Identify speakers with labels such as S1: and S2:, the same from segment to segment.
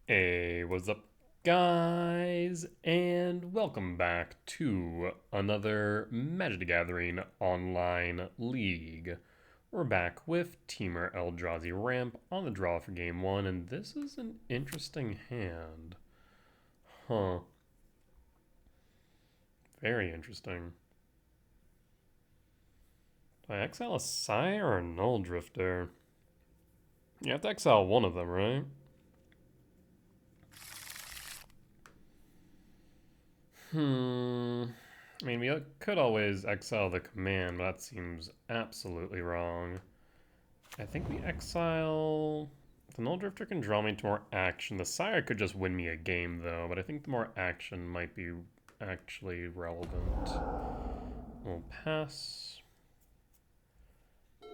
S1: Hey, what's up, guys? And welcome back to another Magic the Gathering online league. We're back with Temur Eldrazi Ramp on the draw for game one, and this is an interesting hand. Huh. Very interesting. Do I exile a Sire or a Null Drifter? You have to exile one of them, right? I mean, we could always exile the command, but that seems absolutely wrong. I think we exile... The Null Drifter can draw me to more action. The Sire could just win me a game, though, but I think the more action might be actually relevant. We'll pass.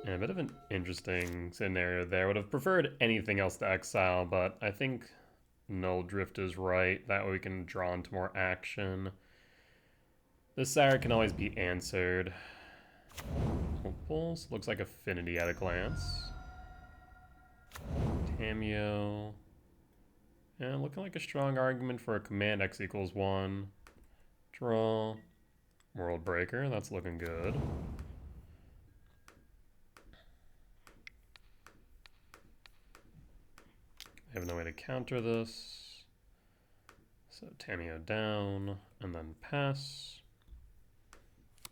S1: Yeah, a bit of an interesting scenario there. Would have preferred anything else to exile, but I think Null Drift is right. That way we can draw into more action. The Sire can always be answered. Hopefuls. Looks like Affinity at a glance. Cameo. Yeah, looking like a strong argument for a command X equals 1. Draw. World Breaker. That's looking good. I have no way to counter this. So Cameo down, and then pass.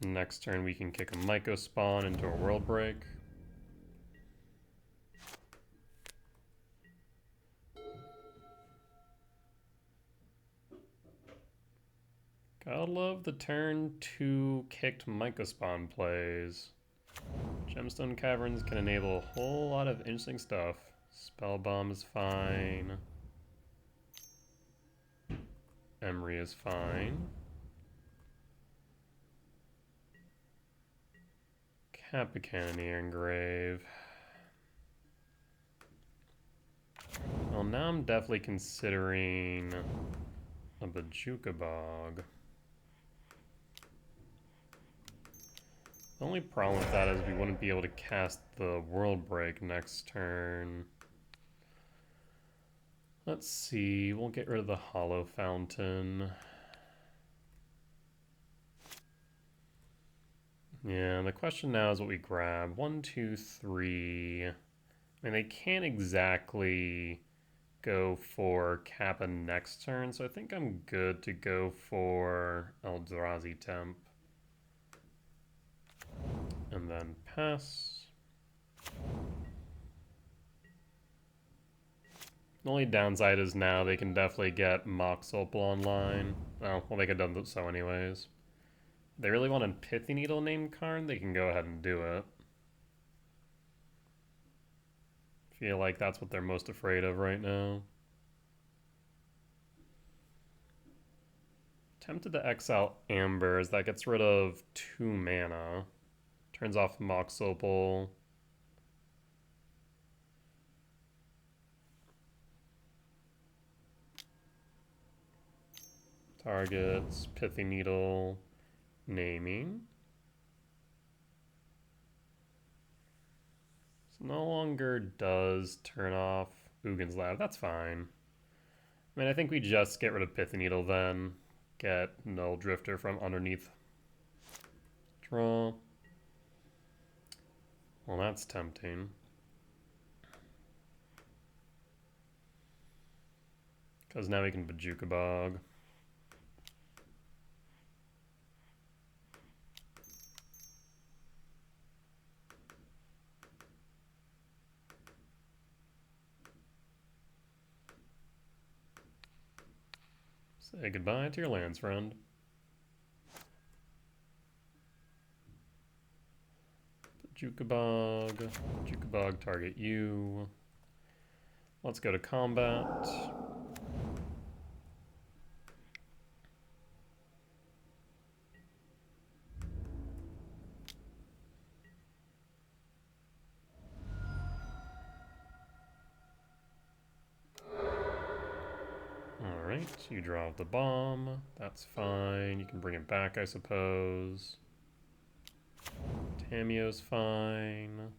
S1: Next turn we can kick a Myco Spawn into a World Break. Gotta love the turn 2 kicked Myco Spawn plays. Gemstone Caverns can enable a whole lot of interesting stuff. Spell Bomb is fine. Emery is fine. Kappa Cannoneer Engrave. Well, now I'm definitely considering a Bajuka Bog. The only problem with that is we wouldn't be able to cast the World Break next turn. Let's see, we'll get rid of the Hollow Fountain. Yeah, the question now is what we grab. 1, 2, 3. I mean, they can't exactly go for Kappa next turn, so I think I'm good to go for Eldrazi Temp. And then pass. The only downside is now they can definitely get Mox Opal online. Oh, well, they could have done so anyways. If they really want a Pithy Needle named card, they can go ahead and do it. Feel like that's what they're most afraid of right now. Tempted to exile Ambers. That gets rid of 2 mana. Turns off Mox Opal. Targets, Pithy Needle, naming. So no longer does turn off Ugin's Lab. That's fine. I mean, I think we just get rid of Pithy Needle then. Get Null Drifter from underneath. Draw. Well, that's tempting. Because now we can Bajuka Bog. Say goodbye to your lands, friend. Jukabog. Jukabog, target you. Let's go to combat. Alright, you draw out the bomb. That's fine. You can bring it back, I suppose. Tameo's fine.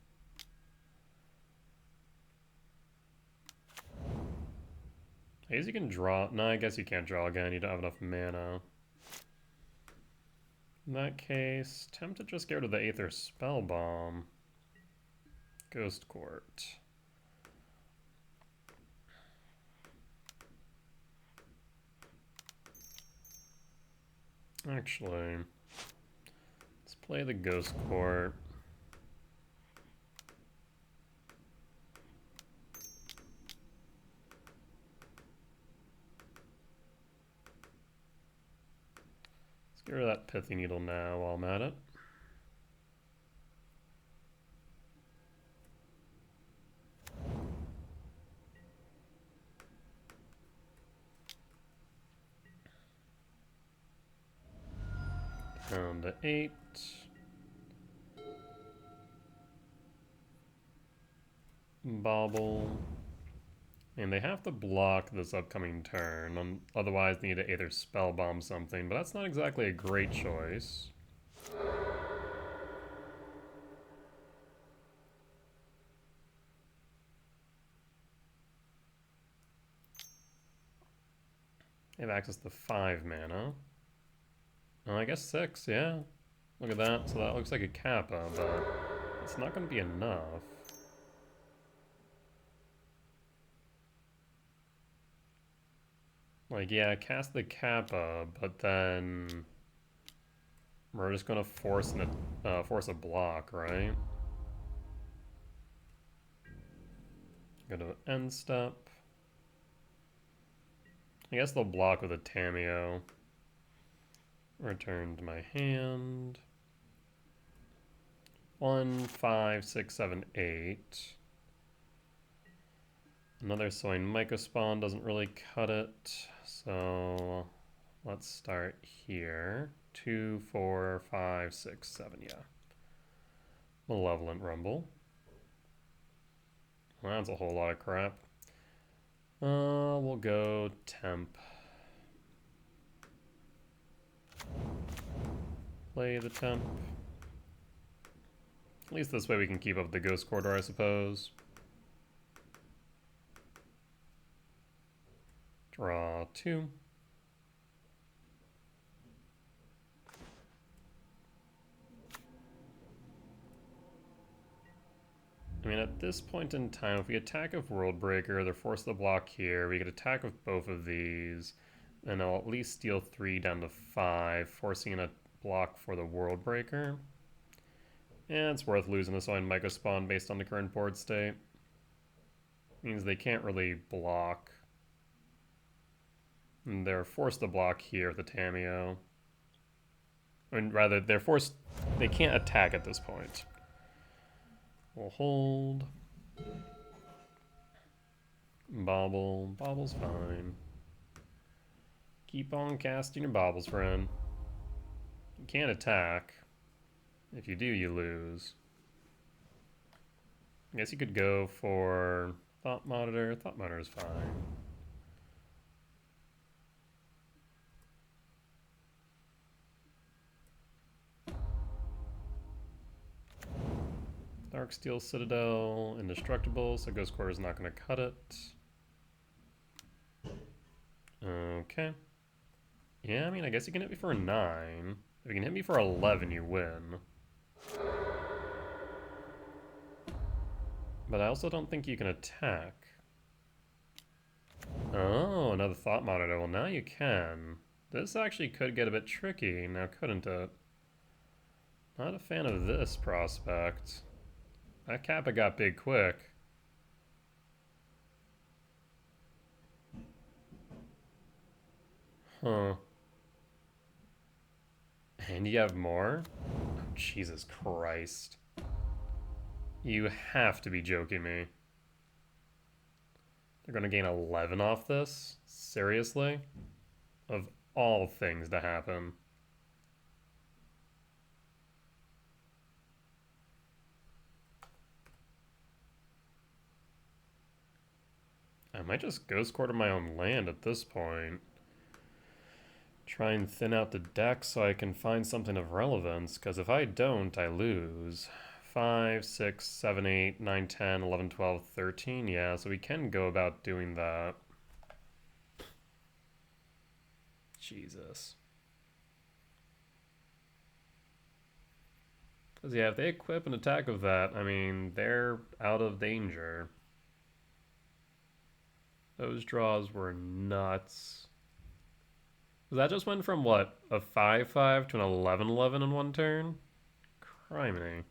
S1: I guess you can draw. No, I guess you can't draw again. You don't have enough mana. In that case, attempt to just get rid of the Aether Spellbomb. Ghost Court. Actually, let's play the Ghost Court. Let's get rid of that Pithy Needle now while I'm at it. Down to 8. Bobble. And they have to block this upcoming turn, otherwise they need to either spellbomb something, but that's not exactly a great choice. They have access to 5 mana. Oh, I guess 6, yeah. Look at that. So that looks like a Kappa, but it's not going to be enough. Like, yeah, cast the Kappa, but then we're just going to force a block, right? Go to end step. I guess they'll block with a Tamiyo. Return to my hand. 1, 5, 6, 7, 8. Another Soin Mycospawn doesn't really cut it, so let's start here. 2, 4, 5, 6, 7, yeah. Malevolent Rumble. Well, that's a whole lot of crap. We'll go Temp. Play the Temp. At least this way we can keep up the Ghost Corridor, I suppose. Draw 2. I mean, at this point in time, if we attack with Worldbreaker, they're forced to block here. We could attack with both of these, and I'll at least steal 3 down to 5, forcing a block for the Worldbreaker. And it's worth losing this one Mycospawn based on the current board state. Means they can't really block. And they're forced to block here with the Tamiyo. And rather, they can't attack at this point. We'll hold. Bobble. Bobble's fine. Keep on casting your bobbles, friend. You can't attack. If you do, you lose. I guess you could go for Thought Monitor. Thought Monitor is fine. Darksteel Citadel, indestructible, so Ghost Core is not going to cut it. Okay. Yeah, I mean, I guess you can hit me for a 9. If you can hit me for 11, you win. But I also don't think you can attack. Oh, another Thought Monitor. Well, now you can. This actually could get a bit tricky, now couldn't it? Not a fan of this prospect. That Kappa got big quick. Huh. And you have more? Oh, Jesus Christ. You have to be joking me. They're gonna gain 11 off this? Seriously? Of all things to happen. I might just Ghost Quarter my own land at this point. Try and thin out the deck so I can find something of relevance, because if I don't, I lose. 5, 6, 7, 8, 9, 10, 11, 12, 13. Yeah, so we can go about doing that. Jesus. Because, yeah, if they equip an attack with that, I mean, they're out of danger. Those draws were nuts. That just went from, what, a 5-5 to an 11-11 in one turn? Criminy.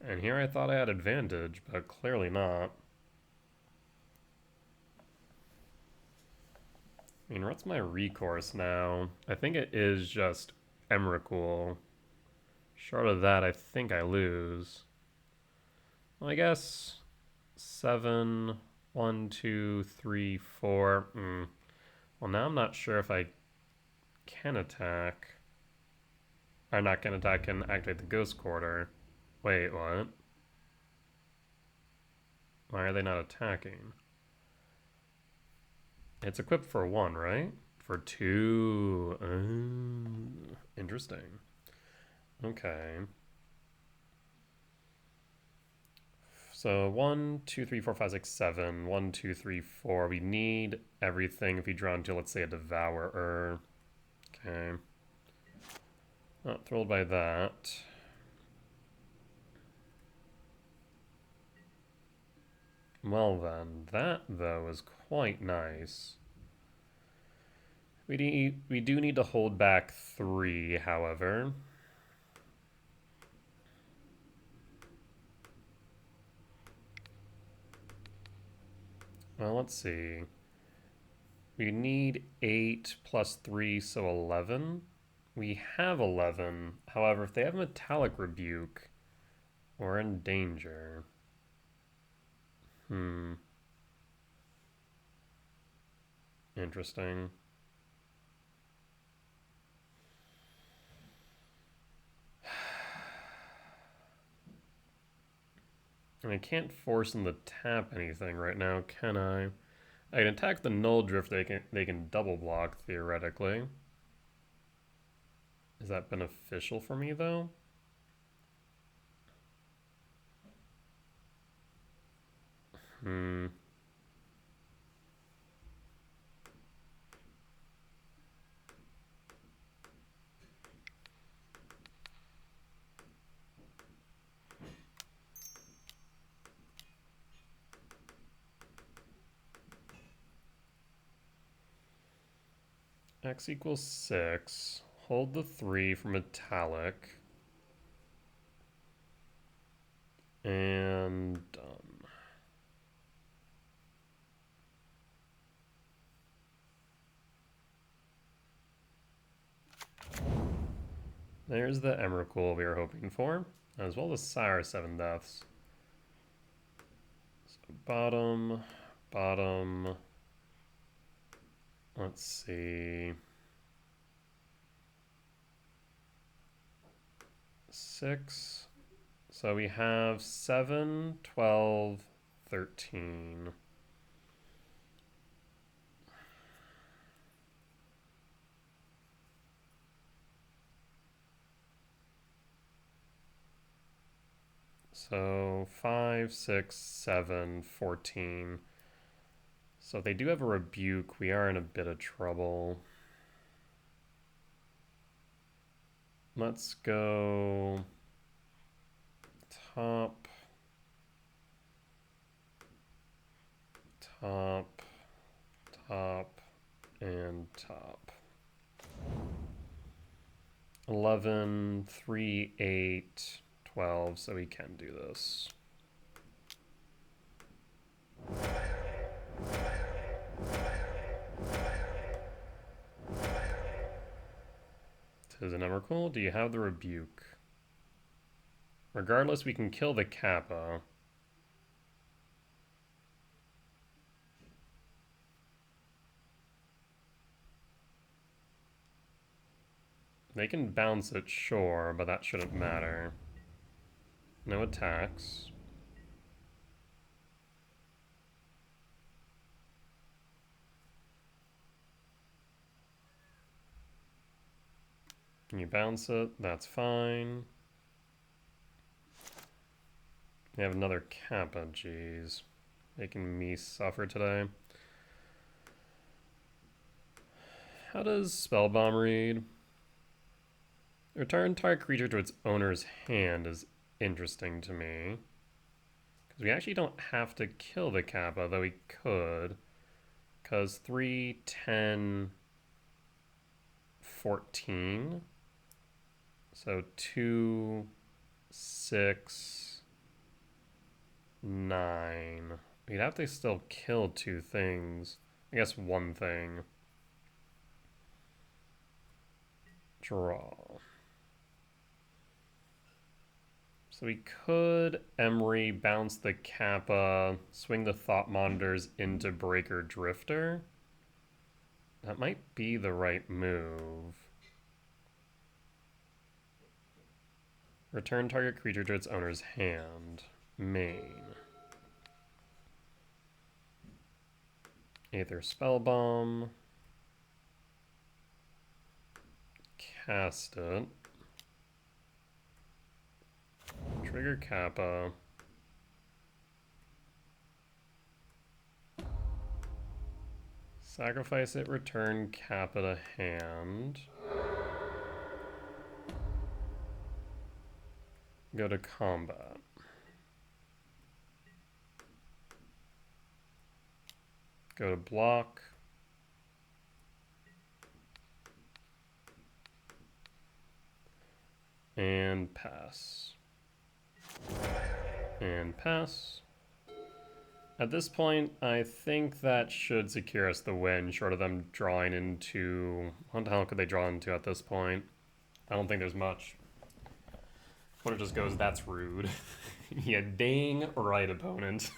S1: And here I thought I had advantage, but clearly not. I mean, what's my recourse now? I think it is just Emrakul. Short of that, I think I lose. Well, I guess 7, 1, 2, 3, 4. Well, now I'm not sure if I can attack. Or not can attack, can activate the Ghost Quarter. Wait, what? Why are they not attacking? It's equipped for 1, right? For 2. Interesting. Okay. So 1, 2, 3, 4, 5, 6, 7. 1, 2, 3, 4. We need everything if we draw into, let's say, a Devourer. Okay. Not thrilled by that. Well then, that though is quite nice. We do need to hold back 3, however. Well, let's see. We need 8 plus 3, so 11. We have 11. However, if they have Metallic Rebuke, we're in danger. Interesting. And I can't force them to tap anything right now, can I? I can attack the Null Drift, they can double block, theoretically. Is that beneficial for me, though? X equals 6. Hold the 3 for Metallic. And done. There's the Emrakul we were hoping for, as well as Sire 7 Deaths. So bottom. Let's see. 6. So we have 7, 12, 13. So 5, 6, 7, 14. So if they do have a Rebuke, we are in a bit of trouble. Let's go top, and top. 11, 3, 8, 12, so we can do this. Tis an Emrakul. Do you have the Rebuke? Regardless, we can kill the Kappa. They can bounce it, sure, but that shouldn't matter. No attacks. Can you bounce it? That's fine. We have another Kappa, jeez. Making me suffer today. How does Spellbomb read? Return target creature to its owner's hand is interesting to me. Because we actually don't have to kill the Kappa, though we could. Because 3, 10, 14. So 2, 6, 9. We'd have to still kill 2 things. I guess 1 thing. Draw. So we could Emery, bounce the Kappa, swing the Thought Monitors into Breaker Drifter. That might be the right move. Return target creature to its owner's hand. Main. Aether Spellbomb. Cast it. Trigger Kappa. Sacrifice it, return Kappa to hand. Go to combat. Go to block. And pass. And pass. At this point, I think that should secure us the win, short of them drawing into... What the hell could they draw into at this point? I don't think there's much. When it just goes, that's rude. Yeah, dang right, opponent.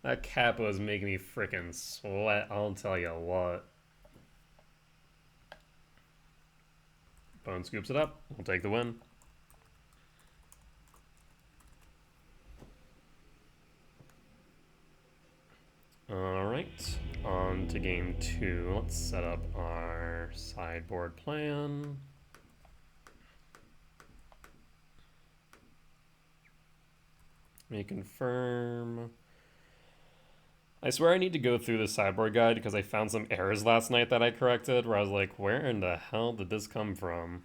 S1: That Kappa is making me frickin' sweat, I'll tell you what. Opponent scoops it up, we'll take the win. Alright, on to game 2. Let's set up our sideboard plan. Let me confirm. I swear I need to go through the sideboard guide because I found some errors last night that I corrected where I was like, where in the hell did this come from?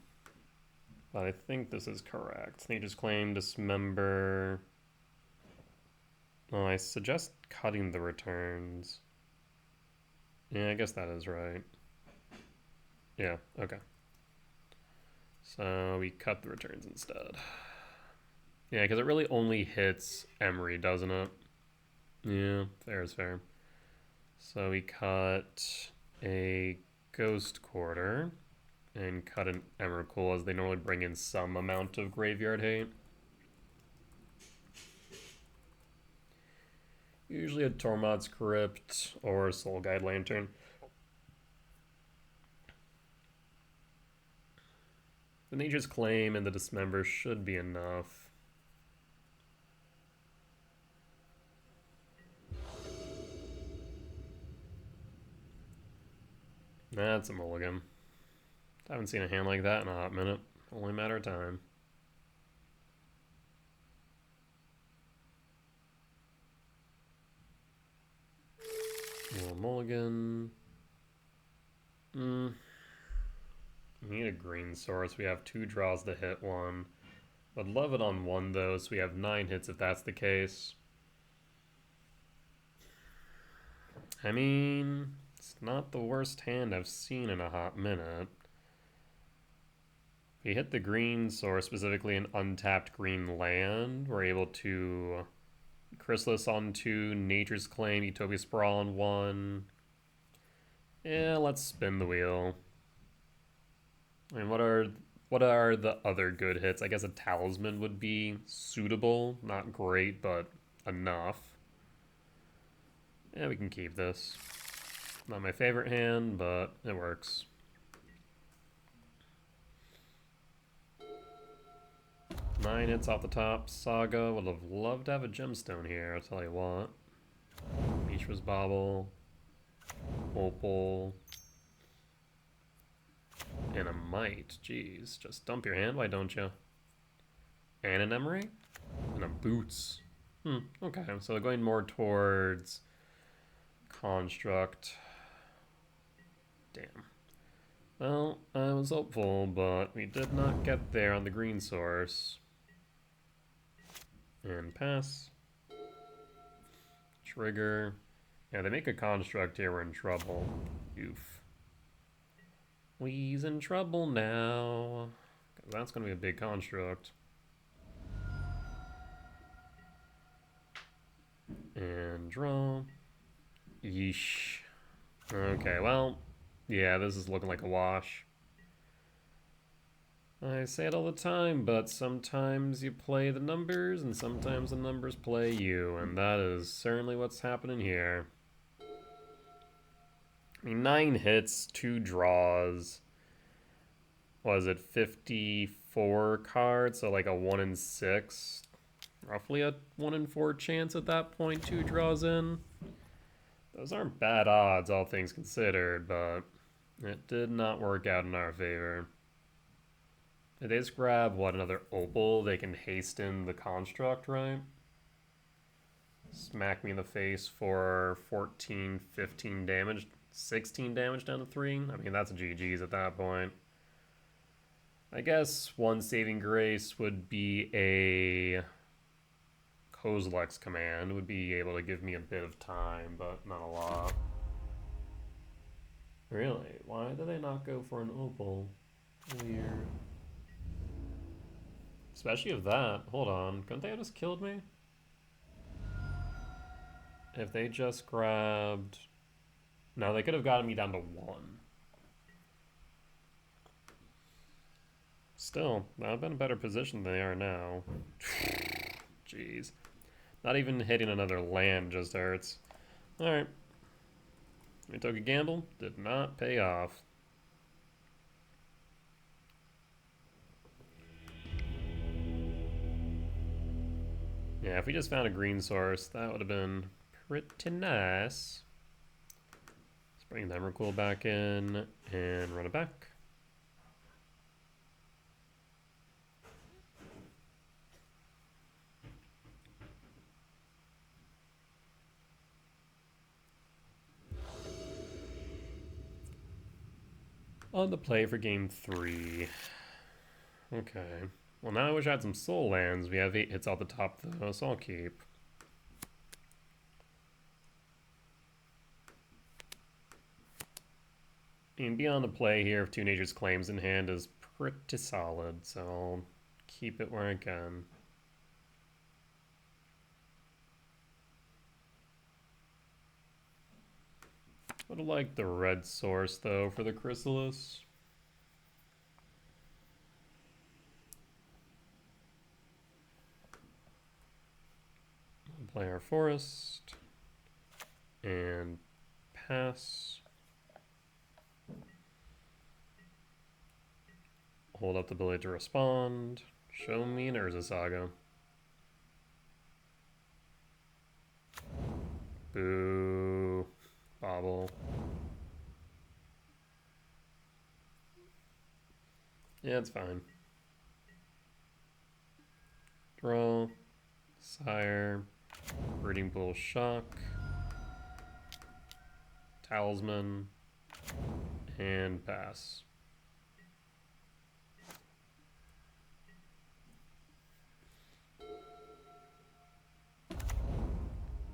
S1: But I think this is correct. Nature's Claim, Dismember. Oh, I suggest cutting the returns. Yeah, I guess that is right. Yeah, okay. So we cut the returns instead. Yeah, because it really only hits Emery, doesn't it? Yeah, fair is fair. So we cut a Ghost Quarter and cut an Emrakul, as they normally bring in some amount of graveyard hate. Usually a Tormod's Crypt or Soul Guide Lantern. The Nature's Claim and the Dismember should be enough. That's a mulligan. I haven't seen a hand like that in a hot minute. Only a matter of time. More mulligan. We need a green source. We have 2 draws to hit 1. Would love it on 1 though, so we have 9 hits if that's the case. I mean, it's not the worst hand I've seen in a hot minute. If we hit the green source, specifically an untapped green land, we're able to Chrysalis on 2, Nature's Claim, Utopia Sprawl on 1. Yeah, let's spin the wheel. I mean, what are the other good hits? I guess a Talisman would be suitable. Not great, but enough. Yeah, we can keep this. Not my favorite hand, but it works. Nine hits off the top. Saga would have loved to have a gemstone here, I'll tell you what. Mishra's Bauble. Opal. And a Might. Jeez, just dump your hand, why don't you? And an Emery? And a Boots. Okay, so going more towards Construct. Damn. Well, I was hopeful, but we did not get there on the green source. And pass. Trigger. Yeah, they make a construct here, we're in trouble. Oof. We's in trouble now. That's gonna be a big construct. And draw. Yeesh. Okay, well, yeah, this is looking like a wash. I say it all the time, but sometimes you play the numbers and sometimes the numbers play you, and that is certainly what's happening here. I mean, 9 hits, 2 draws. Was it 54 cards? So like a 1 in 6. Roughly a 1 in 4 chance at that point, 2 draws in. Those aren't bad odds, all things considered, but it did not work out in our favor. If they just grab, what, another opal, they can hasten the construct, right? Smack me in the face for 14, 15 damage, 16 damage down to 3. I mean, that's a GG's at that point. I guess one saving grace would be a Kozilek's command, would be able to give me a bit of time, but not a lot. Really? Why did they not go for an opal? Weird. Especially if that. Hold on. Couldn't they have just killed me? If they just grabbed... No, they could have gotten me down to 1. Still, that would have been a better position than they are now. Jeez. Not even hitting another land just hurts. Alright. We took a gamble. Did not pay off. Yeah, if we just found a green source, that would have been pretty nice. Let's bring the Emrakul back in and run it back. On the play for game 3. Okay. Well, now I wish I had some soul lands. We have 8 hits off the top, though, so I'll keep. And beyond the play here of 2 Nature's Claims in hand is pretty solid, so I'll keep it where I can. Would have liked the red source, though, for the Chrysalis. Play our forest. And pass. Hold up the ability to respond. Show me an Urza Saga. Boo. Bobble. Yeah, it's fine. Draw. Sire. Breeding Bull Shock. Talisman. And pass.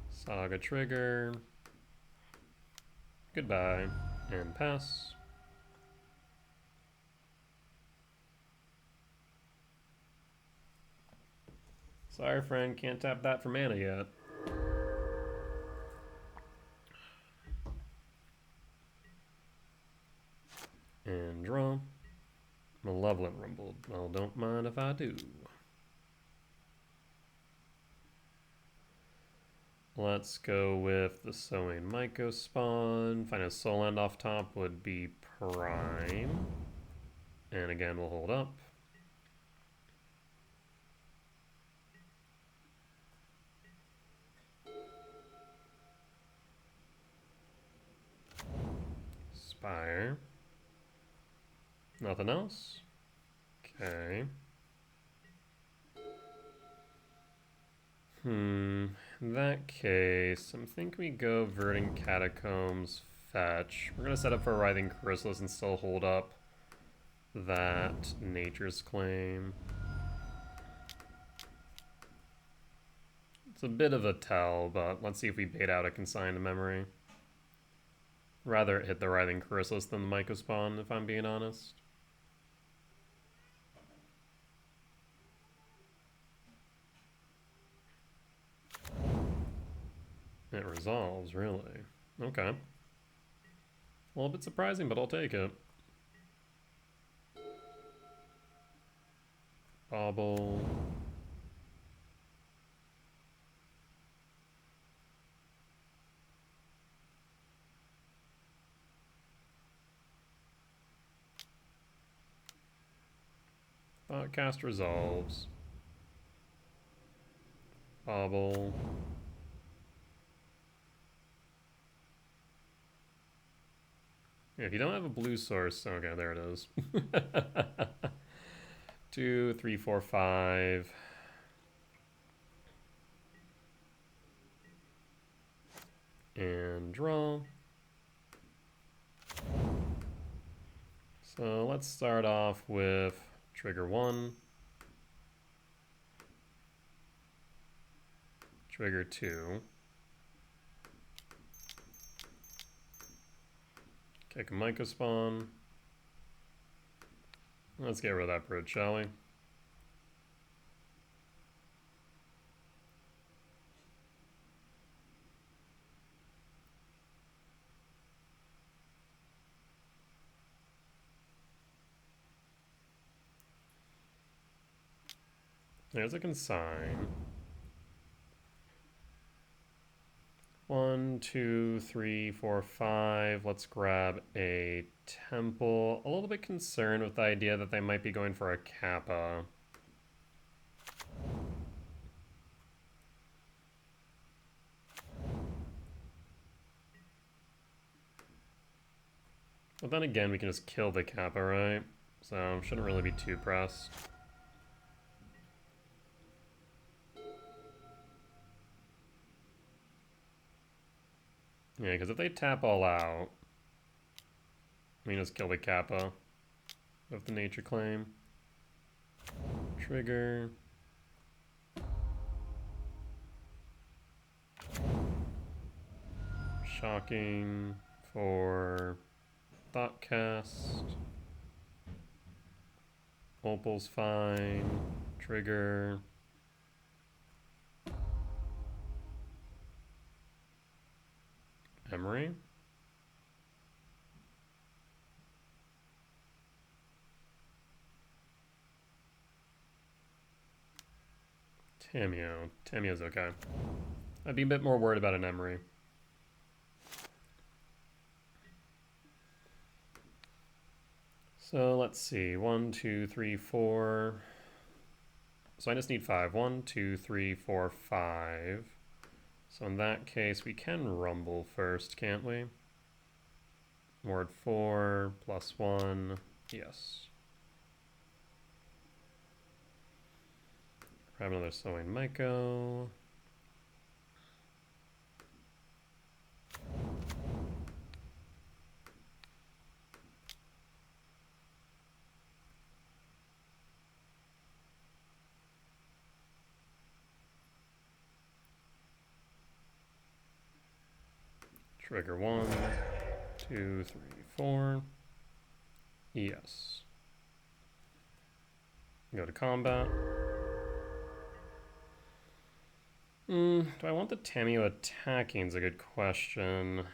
S1: Saga trigger. Goodbye. And pass. Sorry, friend, can't tap that for mana yet. And draw. Malevolent Rumble. Well, don't mind if I do. Let's go with the Sowing Myco spawn. Find a soul land off top would be prime. And again, we'll hold up. Spire. Nothing else? Okay. In that case, I'm thinking we go Verdant Catacombs fetch. We're gonna set up for a Writhing Chrysalis and still hold up that Nature's Claim. It's a bit of a tell, but let's see if we bait out a Consigned Memory. Rather it hit the Writhing Chrysalis than the Mycospawn, if I'm being honest. It resolves, really. Okay. A little bit surprising, but I'll take it. Bobble. Cast resolves. Bobble. Yeah, if you don't have a blue source, okay, there it is. 2, 3, 4, 5. And draw. So let's start off with trigger 1. Trigger 2. Kick a Mycospawn. Let's get rid of that bridge, shall we? There's a Consign. 1, 2, 3, 4, 5. Let's grab a Temple. A little bit concerned with the idea that they might be going for a Kappa. But then again, we can just kill the Kappa, right? So shouldn't really be too pressed. Yeah, because if they tap all out, we just kill the Kappa with the Nature Claim. Trigger. Shocking for Thoughtcast. Opal's fine. Trigger. Memory. Tameo. Tameo's okay. I'd be a bit more worried about an Emery. So let's see. 1, 2, 3, 4. So I just need 5. 1, 2, 3, 4, 5. So in that case, we can rumble first, can't we? Ward 4, +1. Yes. Grab another Sowing Myco. Trigger 1, 2, 3, 4. Yes. Go to combat. Do I want the Tameo attacking is a good question.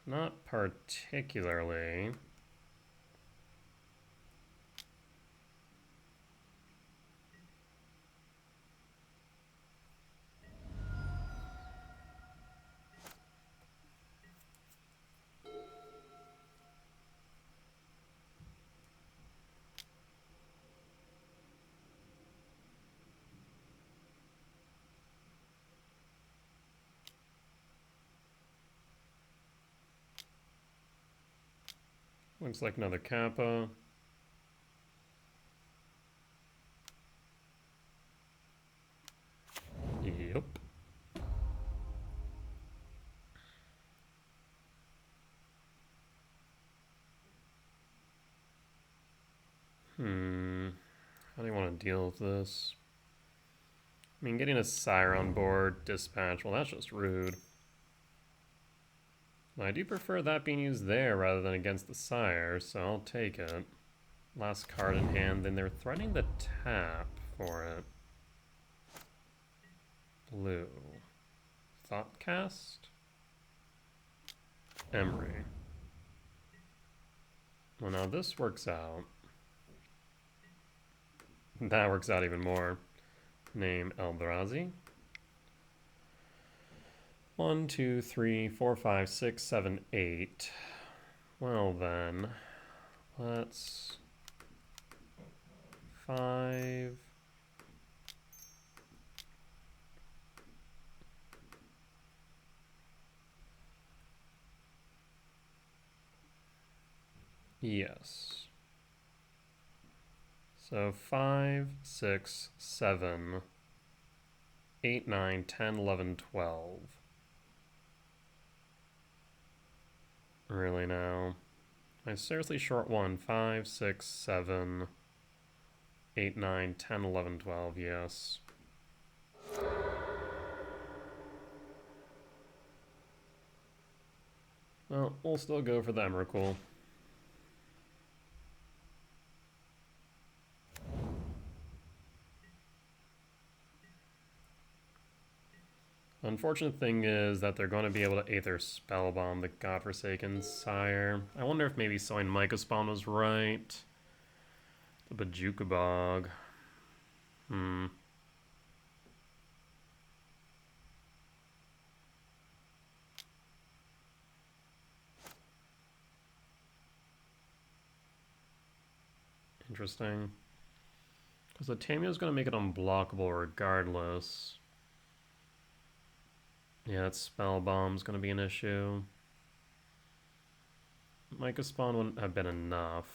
S1: Not particularly. Looks like another Kappa. Yep. deal with this. I mean, getting a Sire on board, dispatch, well, that's just rude. I do prefer that being used there rather than against the Sire, so I'll take it. Last card in hand, then they're threatening the tap for it. Blue. Thoughtcast? Emery. Well, now this works out. That works out even more. Name Eldrazi. 1, 2, 3, 4, 5, 6, 7, 8. Well then, let's 5. Yes. So 5, 6, 7, 8, 9, 10, 11, 12. Really now? I seriously short one. 5, 6, 7, 8, 9, 10, 11, 12. Yes. Well, we'll still go for the Emrakul. Unfortunate thing is that they're going to be able to Aether Spellbomb the Godforsaken Sire. I wonder if maybe sowing Micah Spawn was right. The Bajuka Bog. Interesting. Because the Tamio is going to make it unblockable regardless. Yeah, that Spellbomb's going to be an issue. Micah Spawn wouldn't have been enough.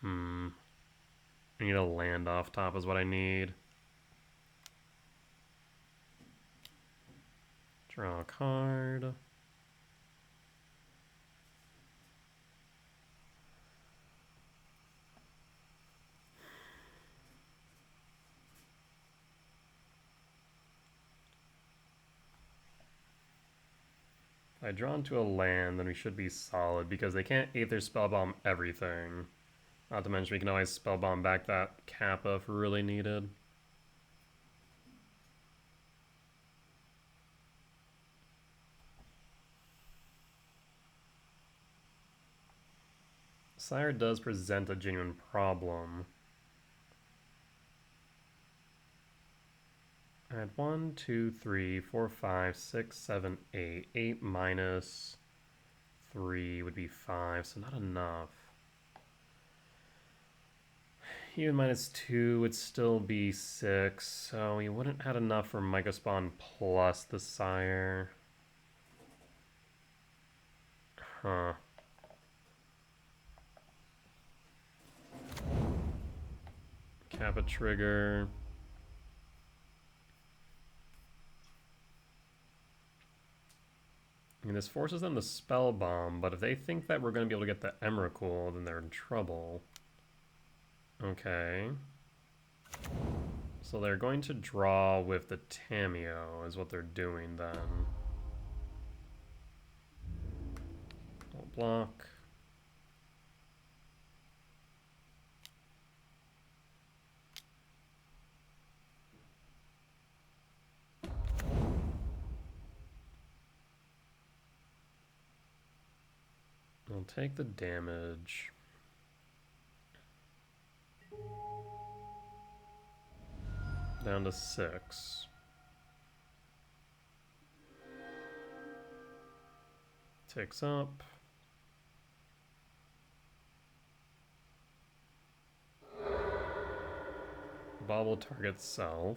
S1: I need a land off top is what I need. Draw a card. If I draw into a land, then we should be solid because they can't Aether Spellbomb everything. Not to mention we can always Spellbomb back that Kappa if really needed. Sire does present a genuine problem. I had 1, 2, 3, 4, 5, 6, 7, 8. 8 minus 3 would be 5, so not enough. Even minus 2 would still be 6, so we wouldn't have enough for Micah Spawn plus the Sire. Huh. Kappa trigger. I mean, this forces them to Spellbomb, but if they think that we're going to be able to get the Emrakul, then they're in trouble. Okay. So they're going to draw with the Tamio, is what they're doing then. I'll block. I'll take the damage. Down to 6. Ticks up. Bobble target self.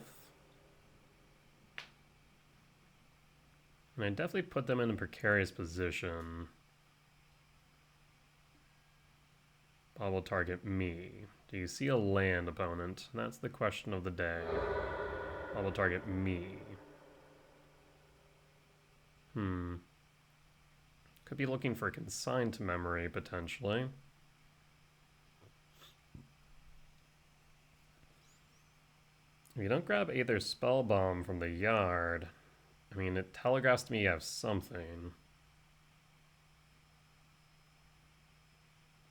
S1: And I definitely put them in a precarious position. Bob will target me. Do you see a land, opponent? That's the question of the day. Bob will target me. Could be looking for consigned to memory, potentially. If you don't grab Aether Spellbomb from the yard, I mean, it telegraphs to me you have something.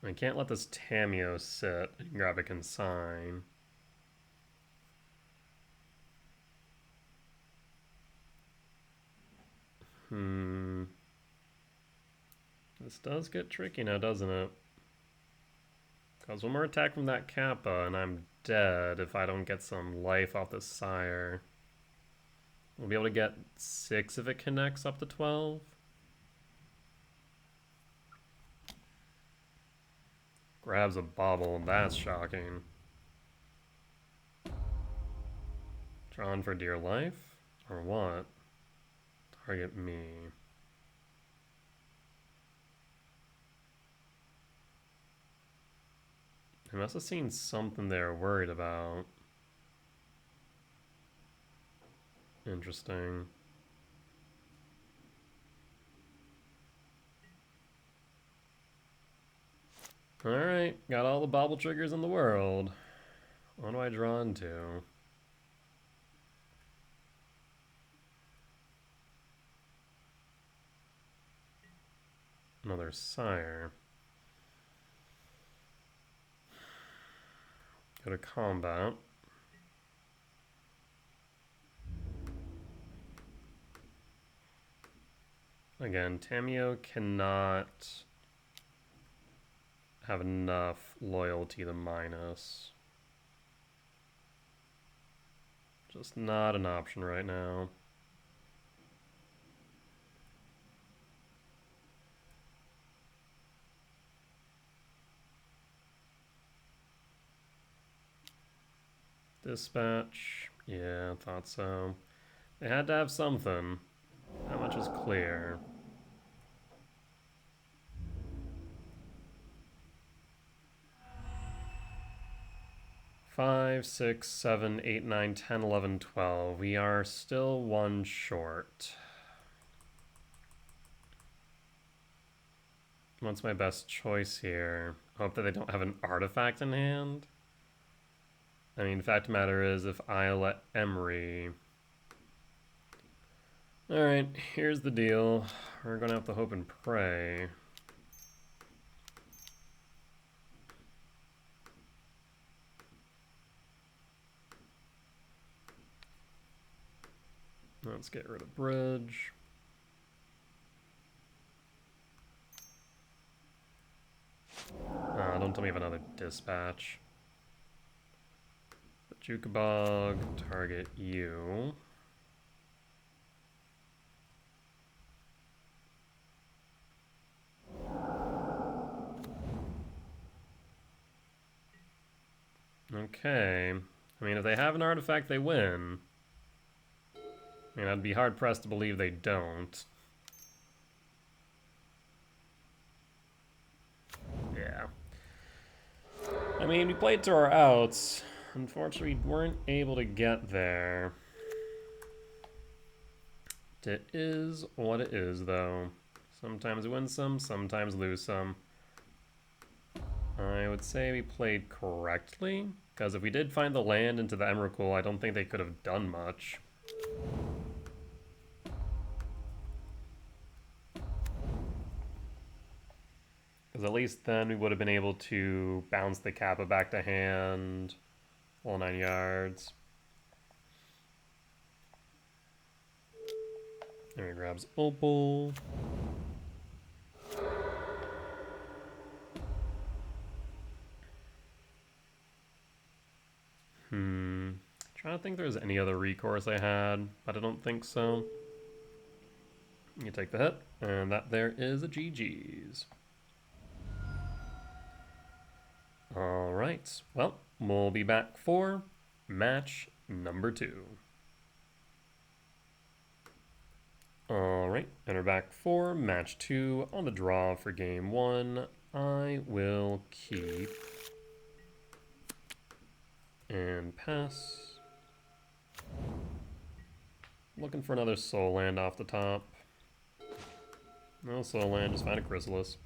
S1: I can't let this Tamiyo sit and grab a Consign. This does get tricky now, doesn't it? Because one more attack from that Kappa and I'm dead if I don't get some life off this Sire. We'll be able to get 6 if it connects up to 12. Grabs a bauble, that's shocking. Drawn for dear life? Or what? Target me. I must have seen something they're worried about. Interesting. Alright, got all the bauble triggers in the world. What do I draw into? Another Sire. Go to combat. Again, Tamiyo cannot have enough loyalty to minus. Just not an option right now. Dispatch. Yeah, thought so. They had to have something. That much is clear. Five, 6, 7, 8, 9, 10, 11, 12. We are still one short. What's my best choice here? Hope that they don't have an artifact in hand. I mean, fact of the matter is, if I let Emery... Alright, here's the deal. We're gonna have to hope and pray. Let's get rid of bridge. Don't tell me of another dispatch. The Jukabog, target you. Okay. I mean, if they have an artifact, they win. I mean, I'd be hard-pressed to believe they don't. Yeah. I mean, we played to our outs. Unfortunately, we weren't able to get there. It is what it is, though. Sometimes win some, sometimes lose some. I would say we played correctly, because if we did find the land into the Emrakul, I don't think they could have done much. Because at least then we would have been able to bounce the Kappa back to hand, all 9 yards. There he grabs Opal. Trying to think if there's any other recourse I had, but I don't think so. You take the hit, and that there is a GG's. Alright, well, we'll be back for match number 2. Alright, and we're back for match 2 on the draw for game 1. I will keep and pass. Looking for another soul land off the top. No soul land, just find a chrysalis.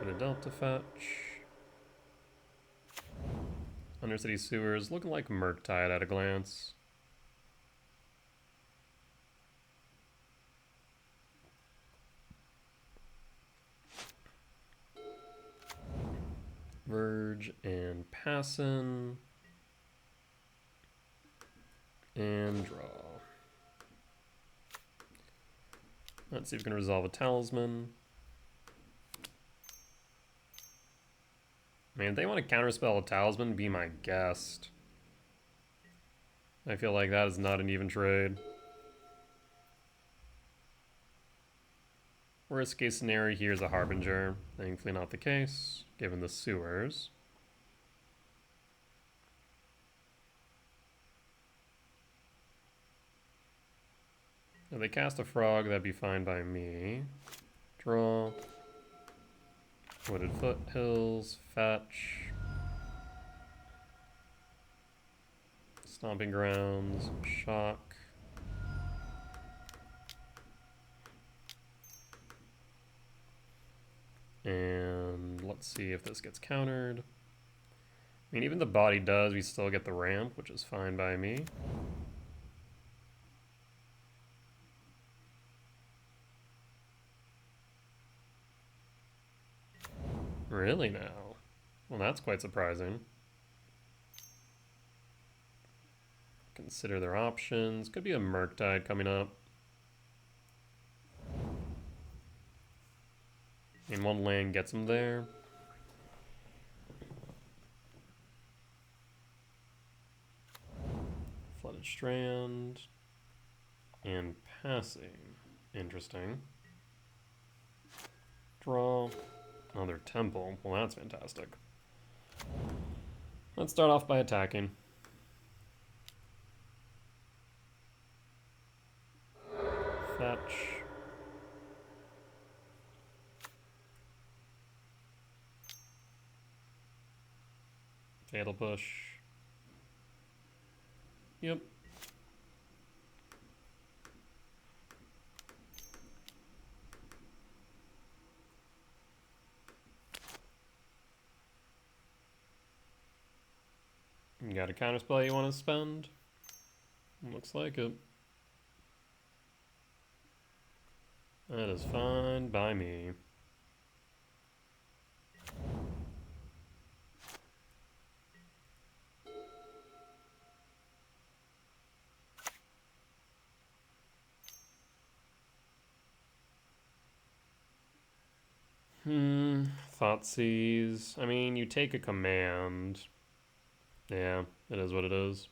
S1: Get a Delta fetch. Undercity Sewers looking like Murktide at a glance. Verge and Passin. And draw. Let's see if we can resolve a Talisman. Man, if they want to counterspell a Talisman, be my guest. I feel like that is not an even trade. Worst case scenario here is a Harbinger. Thankfully not the case, given the Sewers. If they cast a Frog, that'd be fine by me. Draw. Wooded Foothills, fetch. Stomping Grounds, shock. And let's see if this gets countered. I mean, even the body does, we still get the ramp, which is fine by me. Really now? Well, that's quite surprising. Consider their options. Could be a Murktide coming up. And one land gets them there. Flooded Strand. And passing. Interesting. Draw. Another temple. Well, that's fantastic. Let's start off by attacking. Fetch. Fatal Push. Yep. You got a counterspell you want to spend? Looks like it. That is fine by me. Thoughtseize. I mean, you take a command. Yeah, it is what it is.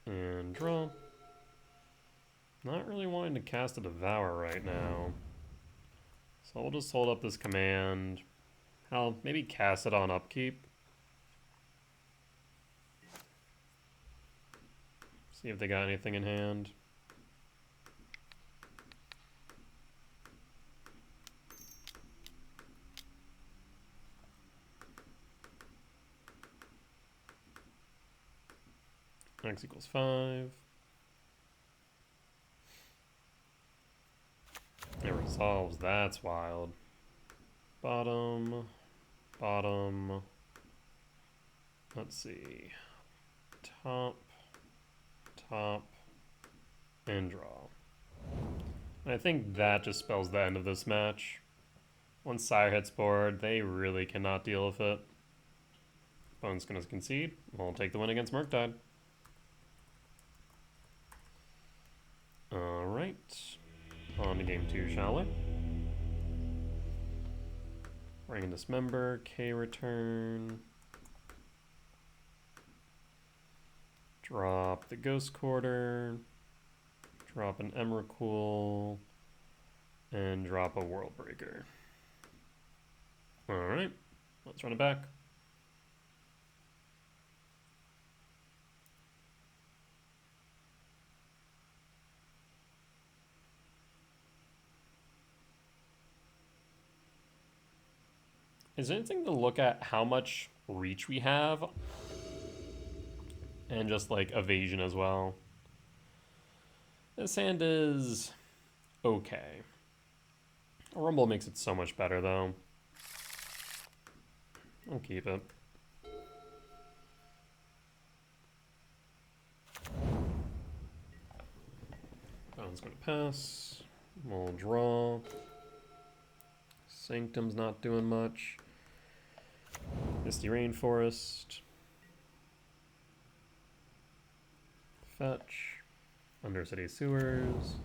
S1: And draw. Not really wanting to cast a Devour right now. So we'll just hold up this command. I'll maybe cast it on upkeep. See if they got anything in hand. X equals 5. It resolves, that's wild. Bottom, bottom. Let's see. Top, top, and draw. And I think that just spells the end of this match. Once Sire hits board, they really cannot deal with it. Opponent's gonna concede. We'll take the win against Murktide. Alright. On to game 2, shall we? Ring and Dismember, K return. Drop the Ghost Quarter. Drop an Emrakul. And drop a World Breaker. Alright. Let's run it back. Is there anything to look at how much reach we have. And just like evasion as well. This hand is okay. A Rumble makes it so much better though. I'll keep it. That one's gonna pass. We'll draw. Sanctum's not doing much. Misty Rainforest. Fetch. Undercity Sewers.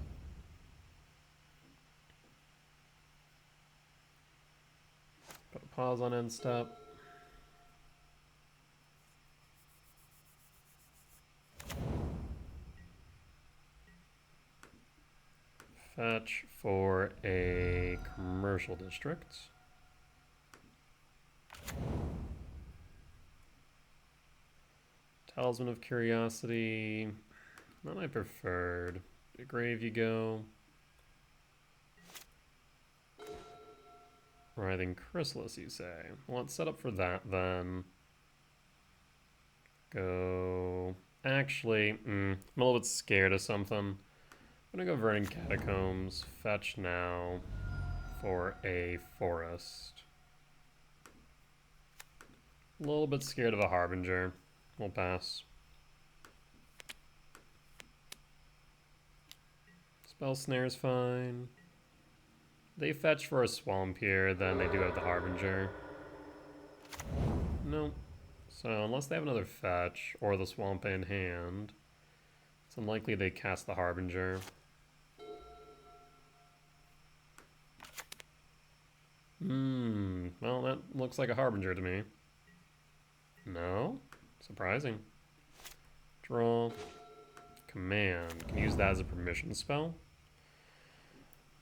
S1: Put a pause on end step. Fetch for a commercial district. Talisman of Curiosity. Not my preferred. To grave you go. Writhing Chrysalis, you say. Well, let's set up for that then. Go. Actually, I'm a little bit scared of something. I'm gonna go Burning Catacombs. Fetch now for a forest. A little bit scared of a Harbinger. We'll pass. Spell Snare's fine. They fetch for a Swamp here, then they do have the Harbinger. Nope. So unless they have another fetch or the Swamp in hand, it's unlikely they cast the Harbinger. Well, that looks like a Harbinger to me. No? Surprising. Draw. Command. Can use that as a permission spell.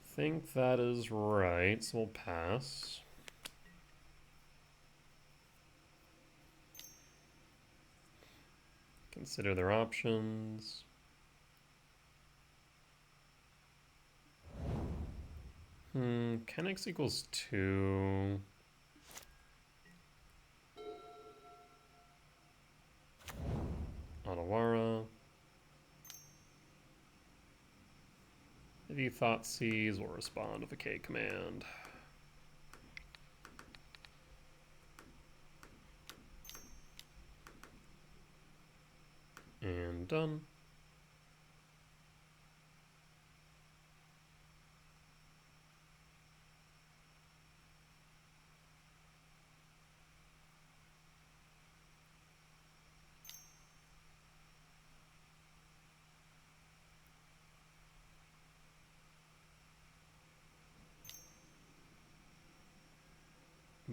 S1: Think that is right, so we'll pass. Consider their options. Can X equals 2. Otawara. If you Thoughtseize, will respond with a K command. And done.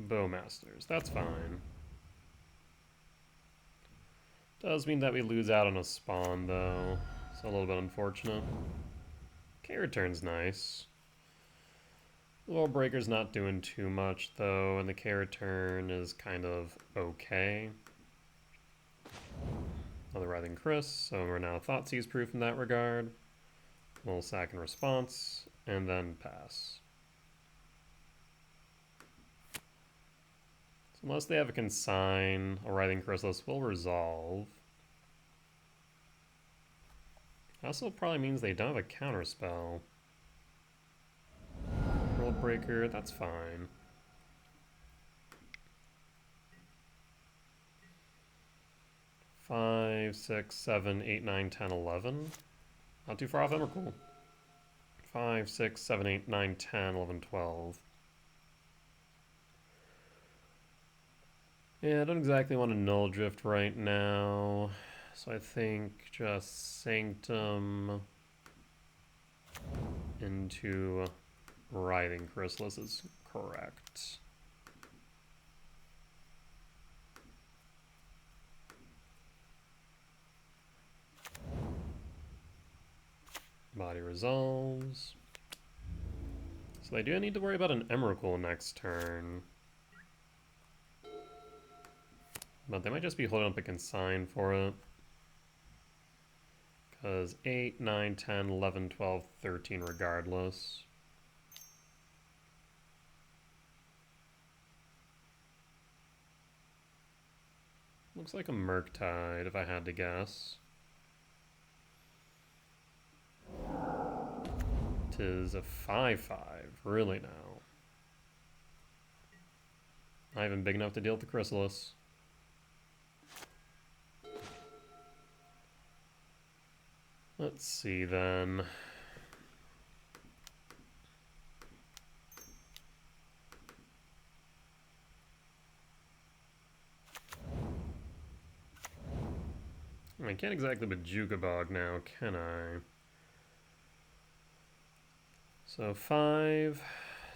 S1: Bowmasters, that's fine. Does mean that we lose out on a spawn, though. It's a little bit unfortunate. K-Return's nice. World Breaker's not doing too much, though, and the K-Return is kind of okay. Another Writhing Chris, so we're now Thoughtseize proof in that regard. We'll sack in response, and then pass. So unless they have a consign, a Writhing Chrysalis will resolve. Also probably means they don't have a counterspell. World Breaker, that's fine. Five, 6, 7, 8, 9, 10, 11. Not too far off Emrakul. 5, 6, 7, 8, 9, 10, 11, 12. Yeah, I don't exactly want to Null Drift right now. So I think just Sanctum into Writhing Chrysalis is correct. Body resolves. So they do need to worry about an Emrakul next turn. But they might just be holding up a consign for it. Because 8, 9, 10, 11, 12, 13 regardless. Looks like a Murktide, if I had to guess. Tis a 5/5, really now. Not even big enough to deal with the Chrysalis. Let's see then. I can't exactly Bajukabog now, can I? So 5,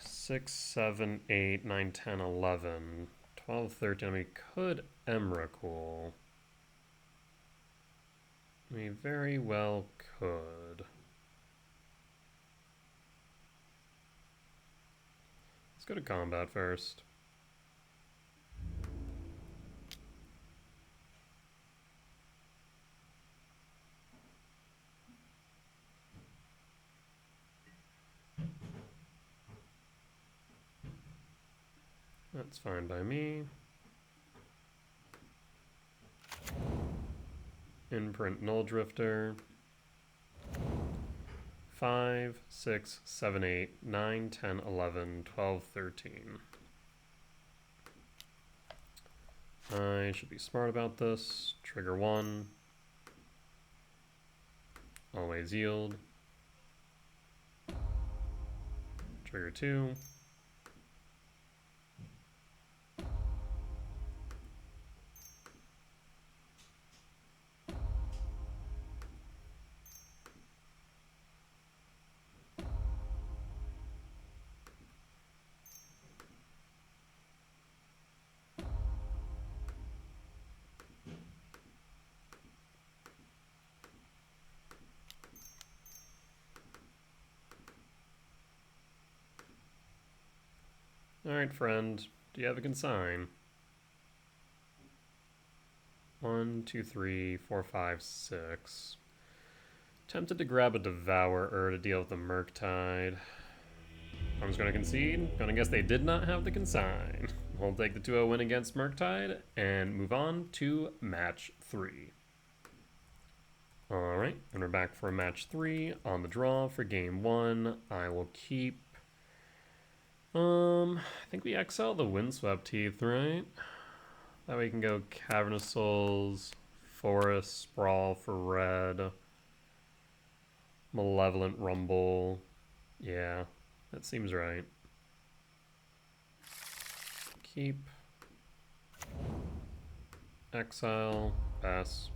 S1: 6, 7, 8, 9, 10, 11, 12, 13. We could Emrakul. We very well could. Let's go to combat first. That's fine by me. Imprint Null Drifter. 5, 6, 7, 8, 9, 10, 11, 12, 13. I should be smart about this. Trigger 1. Always yield. Trigger 2. Alright, friend. Do you have a consign? 1, 2, 3, 4, 5, 6. Tempted to grab a Devourer to deal with the Murktide. I'm just going to concede. Gonna guess they did not have the consign. We'll take the 2-0 win against Murktide and move on to match 3. Alright, and we're back for match 3 on the draw for game 1. I will keep... I think we exile the Windswept Teeth, right? That way we can go Cavernous Souls, Forest Sprawl for red, Malevolent Rumble. Yeah, that seems right. Keep. Exile. Pass.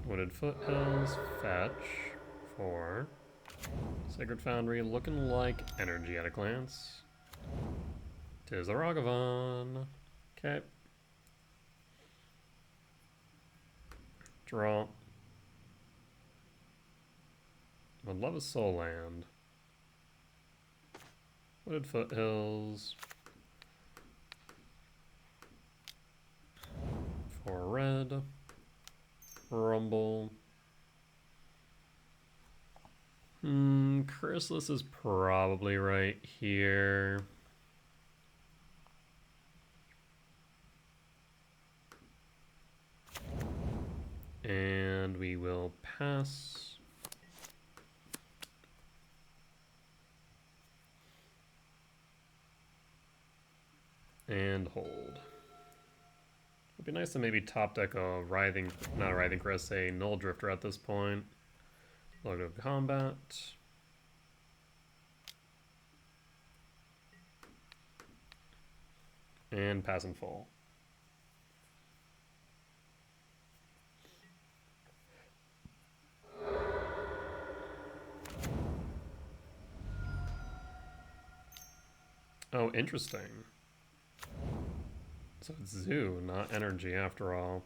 S1: Wooded Foothills. Fetch. 4. Sacred Foundry looking like energy at a glance. Tis a Ragavan. Okay. Draw. Would love a Soul Land. Wooded Foothills. 4 red. Rumble. Chrysalis is probably right here. And we will pass. And hold. It'd be nice to maybe top deck a Writhing, not a Writhing Crest, a Null Drifter at this point. Logo of combat. And pass and full. Oh, interesting. So it's Zoo, not energy after all.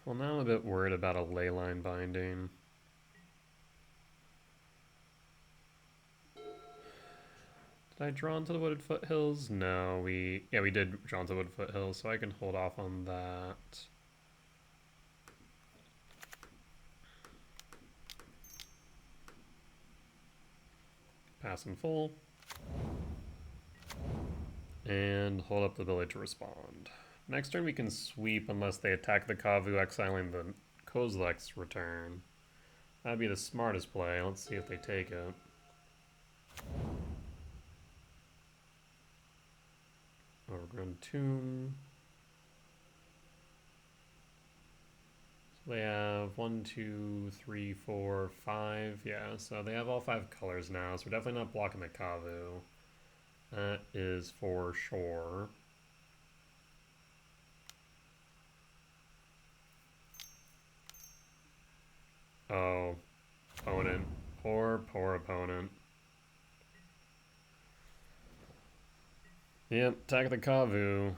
S1: Well, now I'm a bit worried about a Leyline binding. Did I draw into the Wooded Foothills? No, we did draw into the Wooded Foothills, so I can hold off on that. Pass in full. And hold up the ability to respond. Next turn we can sweep unless they attack the Kavu, exiling the Kozilek's return. That'd be the smartest play. Let's see if they take it. Overgrown Tomb. So they have 1, 2, 3, 4, 5. Yeah, so they have all 5 colors now, so we're definitely not blocking the Kavu. That is for sure. Oh, opponent. Poor, poor opponent. Yep, attack the Kavu.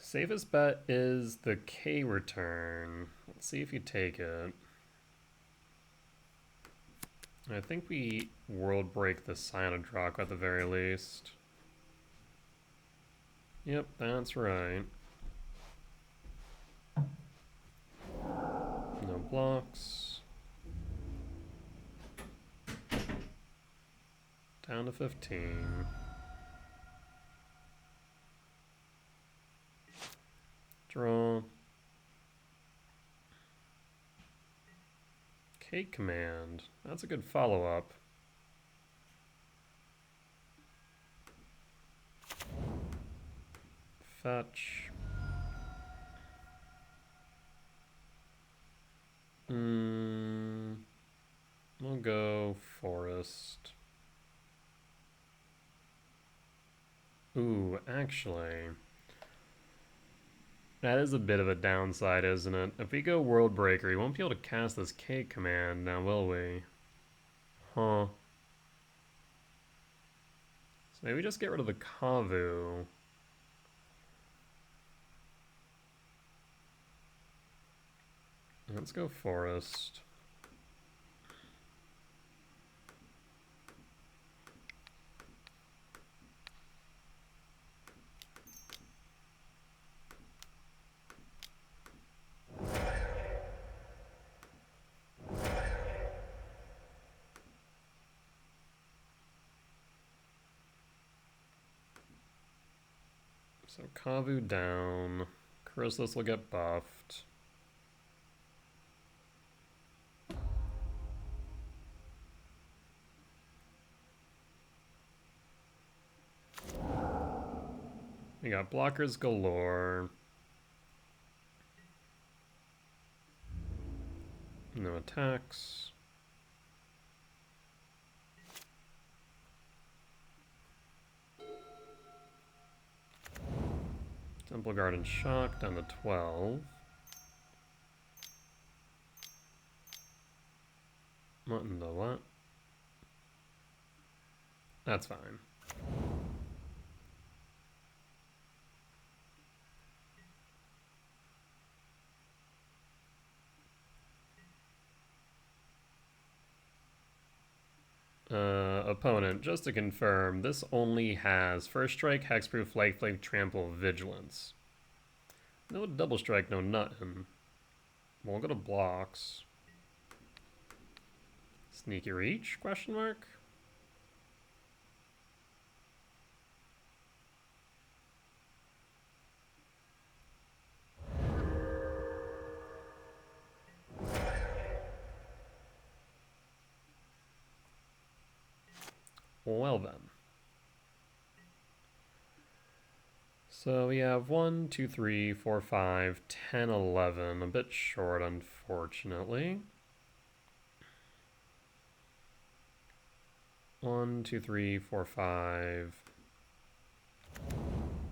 S1: Safest bet is the K return. Let's see if you take it. I think we world break the Cyanodroc at the very least. Yep, that's right. No blocks. Down to 15. Draw. K command. That's a good follow-up. Fetch. We'll go forest. Ooh, actually, that is a bit of a downside, isn't it? If we go World Breaker, he won't be able to cast this K command now, will we? Huh. So maybe just get rid of the Kavu. Let's go forest. So Kavu down. Chrysalis will get buffed. We got blockers galore. No attacks. Temple Garden Shock down to 12. What in the what? That's fine. Opponent, just to confirm, this only has First Strike, Hexproof, Lifelink, Trample, Vigilance. No Double Strike, no nothing. We'll go to blocks. Sneaky Reach, question mark? Well then. So we have 1, 2, 3, 4, 5, 10, 11. A bit short, unfortunately. 1, 2, 3, 4, 5.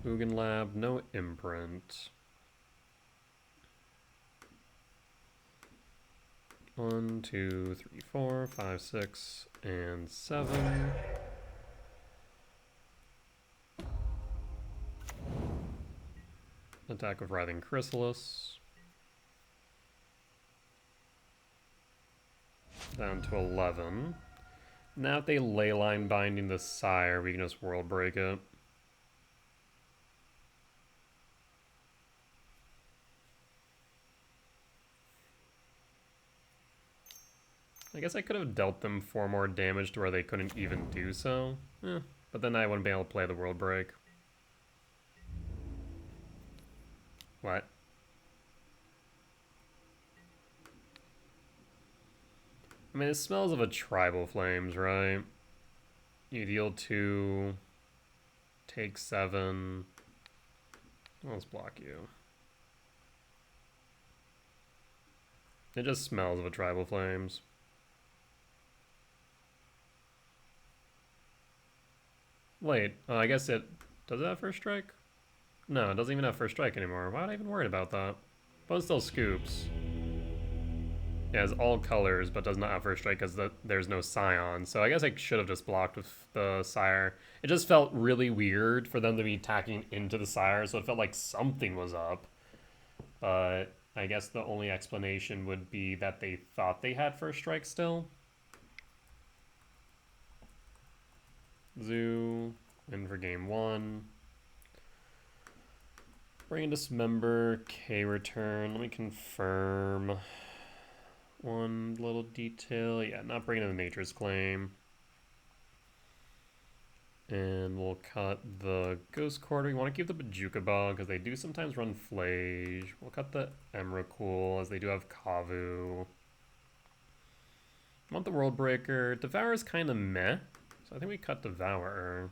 S1: Ugin Lab, no imprint. 1, 2, 3, 4, 5, 6, and 7. Attack of Writhing Chrysalis. Down to 11. Now if they Leyline Binding the Sire, we can just World Break it. I guess I could have dealt them 4 more damage to where they couldn't even do so. But then I wouldn't be able to play the World Break. What? I mean, it smells of a Tribal Flames, right? You deal 2, take 7. Let's block you. It just smells of a Tribal Flames. Wait, I guess it... Does it have First Strike? No, it doesn't even have First Strike anymore. Why am I even worried about that? But it still scoops. It has all colors, but does not have First Strike because there's no Scion. So I guess I should have just blocked with the Sire. It just felt really weird for them to be attacking into the Sire, so it felt like something was up. But I guess the only explanation would be that they thought they had First Strike still. Zoo, in for game 1. Bring in Dismember, K return. Let me confirm one little detail. Yeah, not bringing in the Nature's Claim. And we'll cut the Ghost Quarter. We want to keep the Bajuka Bog because they do sometimes run Flage. We'll cut the Emrakul as they do have Kavu. Want the World Breaker. Devour is kind of meh. So I think we cut Devourer.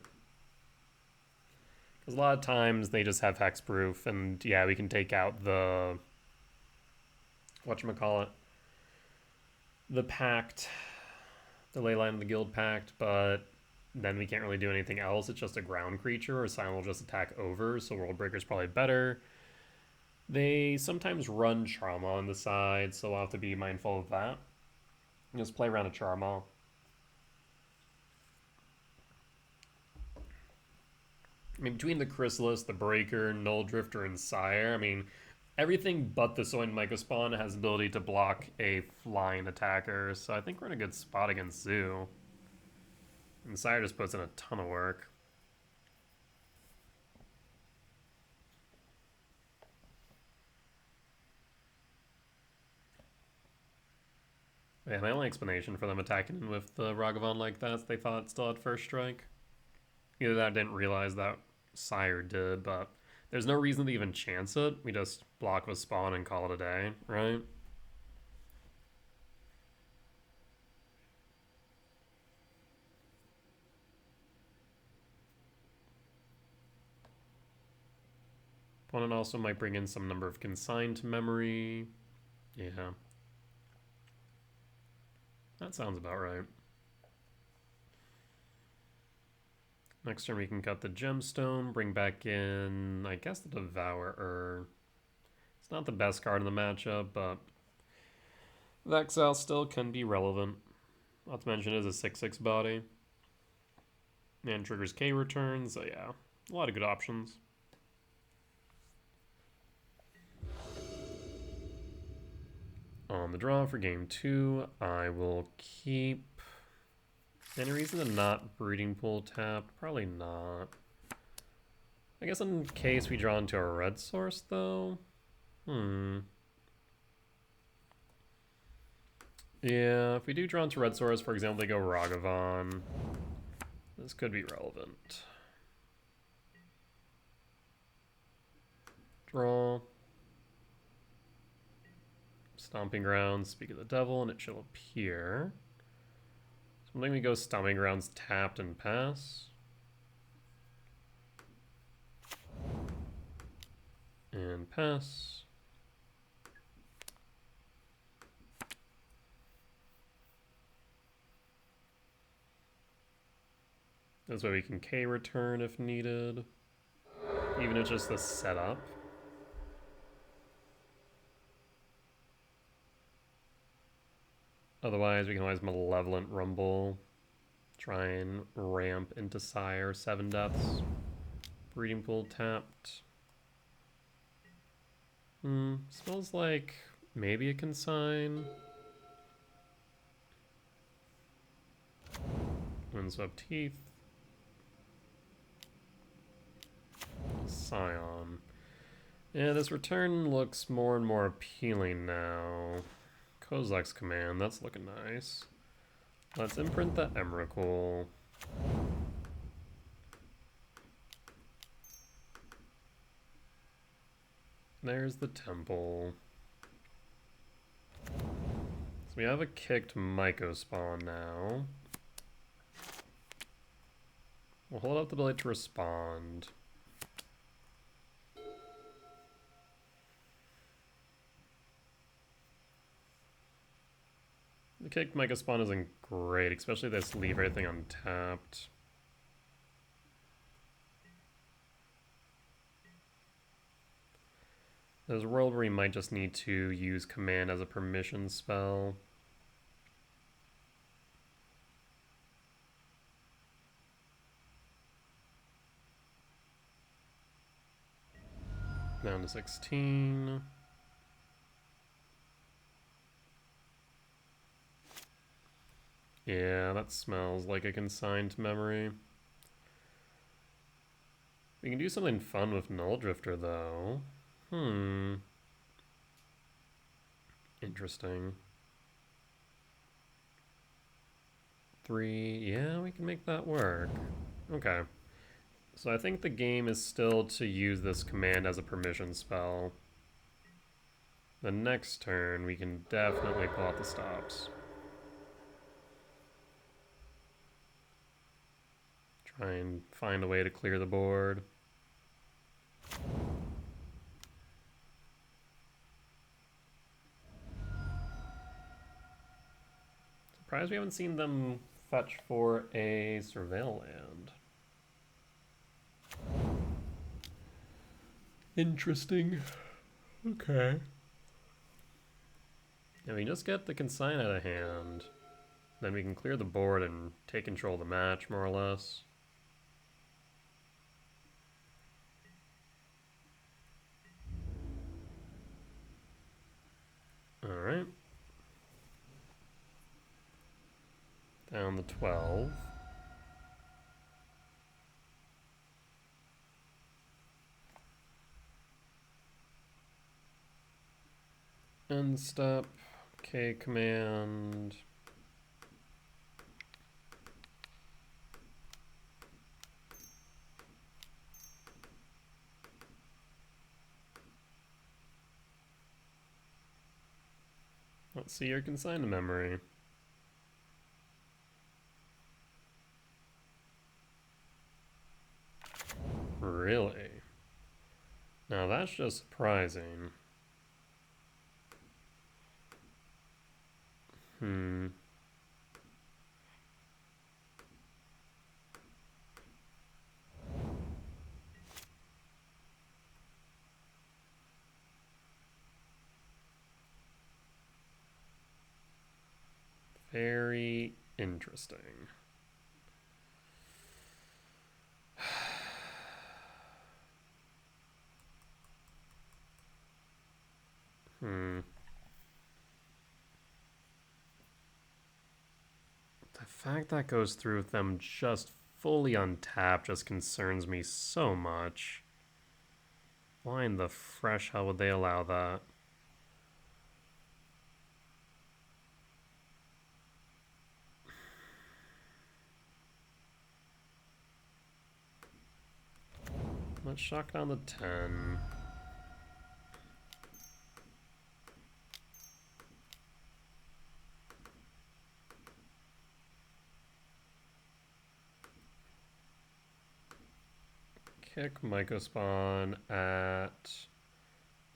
S1: Because a lot of times they just have Hexproof, and yeah, we can take out the... whatchamacallit? The Pact. The Leyline of the Guild Pact, but then we can't really do anything else. It's just a ground creature, or Sion will just attack over, so World Breaker is probably better. They sometimes run Charmaw on the side, so we'll have to be mindful of that. Just play around a Charmaw. I mean, between the Chrysalis, the Breaker, Null Drifter, and Sire, I mean, everything but the Soin Mycospawn has the ability to block a flying attacker, so I think we're in a good spot against Zoo. And Sire just puts in a ton of work. Yeah, my only explanation for them attacking with the Ragavan like that is they thought it still had First Strike. Either that or didn't realize that Sire did, but there's no reason to even chance it. We just block with Spawn and call it a day, right? Opponent also might bring in some number of consigned to memory. Yeah. That sounds about right. Next turn we can cut the Gemstone, bring back in, I guess, the Devourer. It's not the best card in the matchup, but the Exile still can be relevant. Not to mention it is a 6/6 body. And triggers K returns, so yeah, a lot of good options. On the draw for game 2, I will keep... Any reason to not Breeding Pool tapped? Probably not. I guess in case we draw into a red source, though. Yeah, if we do draw into red source, for example, they go Ragavan. This could be relevant. Draw. Stomping Grounds, Speak of the Devil, and it shall appear. So I think we go Stomping Grounds tapped and pass. And pass. This way we can K return if needed. Even if it's just the setup. Otherwise, we can always Malevolent Rumble. Try and ramp into Sire, 7 deaths. Breeding Pool tapped. Smells like maybe a consign. Windswept Heath. Scion. Yeah, this return looks more and more appealing now. Kozak's command, that's looking nice. Let's imprint the Emrakul. There's the temple. So we have a kicked Myco spawn now. We'll hold up the ability to respond. The kicked Myco spawn isn't great, especially if they just leave everything untapped. There's a world where you might just need to use command as a permission spell. Down to 16. Yeah, that smells like a consigned memory. We can do something fun with Null Drifter, though. Interesting. 3, yeah, we can make that work. Okay. So I think the game is still to use this command as a permission spell. The next turn, we can definitely pull out the stops. Try and find a way to clear the board. Surprised we haven't seen them fetch for a Surveil land. Interesting. Okay. And we just get the consign out of hand. Then we can clear the board and take control of the match, more or less. Alright. Down to 12. End step. K command. Let's see your consigned memory. Really? Now that's just surprising. Very interesting. The fact that goes through with them just fully untapped just concerns me so much. Why in the fresh hell would they allow that? Let's shock down the 10. Kick Myco spawn at,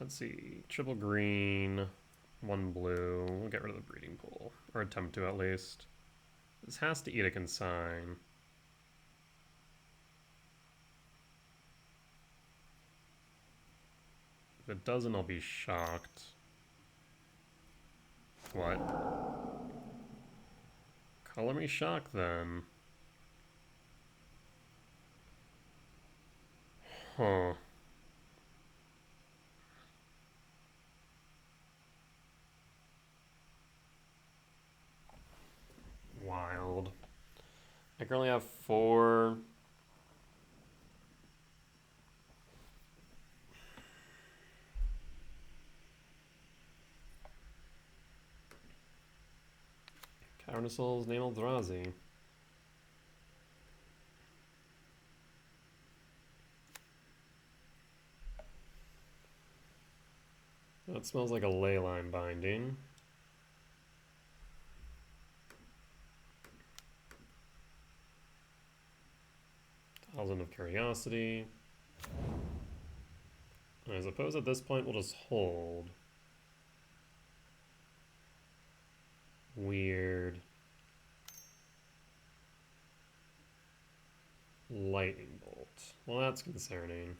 S1: let's see, triple green, 1 blue. We'll get rid of the breeding pool, or attempt to at least. This has to eat a consign. If it doesn't, I'll be shocked. What? Color me shocked then. Huh. Wild. currently have 4. Cavern of Souls, name Eldrazi. That smells like a leyline binding. Thousand of Curiosity. I suppose at this point we'll just hold. Weird. Lightning Bolt. Well, that's concerning.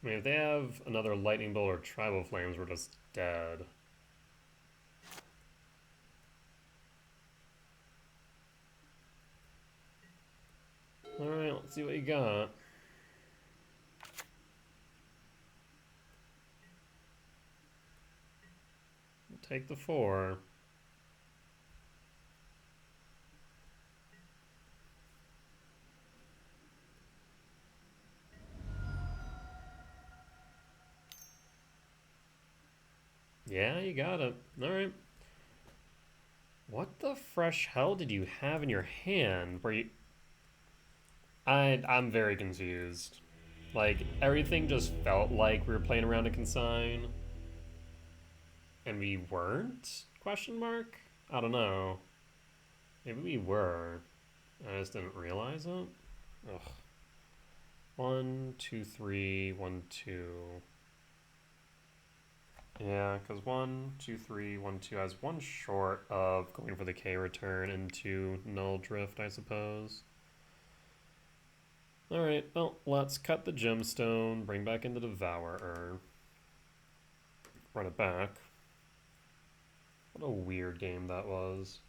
S1: I mean, if they have another Lightning Bolt or Tribal Flames, we're just dead. Alright, let's see what you got. We'll take the 4. Yeah, you got it. Alright. What the fresh hell did you have in your hand? Where you... I'm very confused. Like, everything just felt like we were playing around a consign. And we weren't? Question mark? I don't know. Maybe we were. I just didn't realize it. Ugh. 1, 2, 3, 1, 2. Yeah, because 1, 2, 3, 1, 2 has one short of going for the K return into Null Drift, I suppose. Alright, well, let's cut the gemstone, bring back in the Devourer. Run it back. What a weird game that was.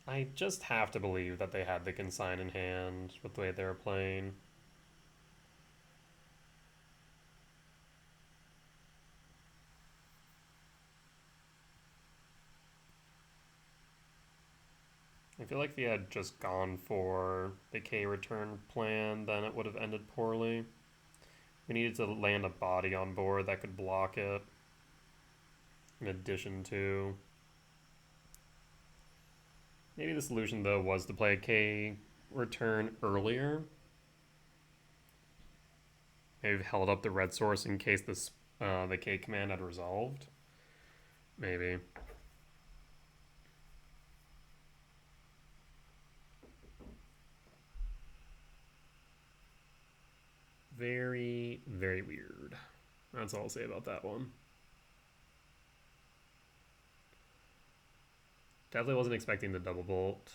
S1: I just have to believe that they had the consign in hand with the way they were playing. I feel like if he had just gone for the K return plan, then it would have ended poorly. We needed to land a body on board that could block it. In addition to... Maybe the solution, though, was to play a K return earlier. Maybe held up the red source in case this the K command had resolved. Maybe. Very, very weird. That's all I'll say about that one. Definitely wasn't expecting the double bolt.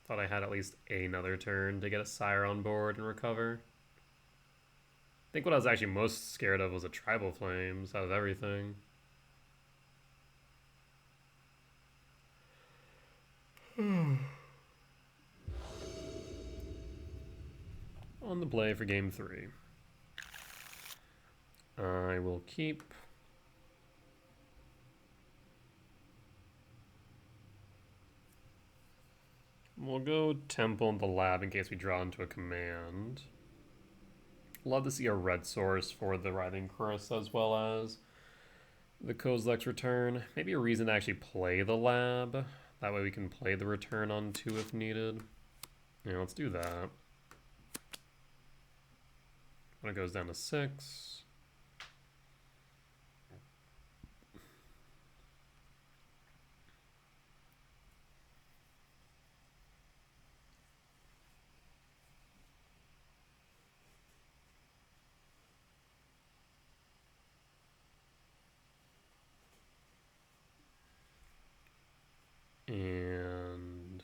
S1: Thought I had at least another turn to get a Sire on board and recover. I think what I was actually most scared of was a Tribal Flames out of everything. On the play for game 3. I will keep. We'll go Temple in the lab in case we draw into a command. Love to see a red source for the Writhing Chris as well as the Kozilek's return. Maybe a reason to actually play the lab. That way we can play the return on 2 if needed. Yeah, let's do that. When it goes down to 6. And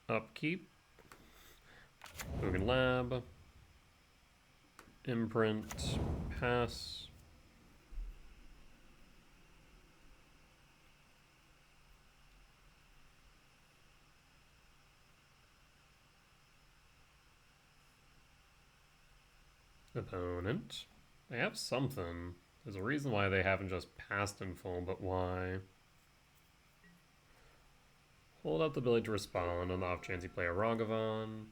S1: upkeep. Moving lab. Imprint. Pass. Opponent. They have something. There's a reason why they haven't just passed in full, but why? Hold up the ability to respond on the off chance you play a Ragavan.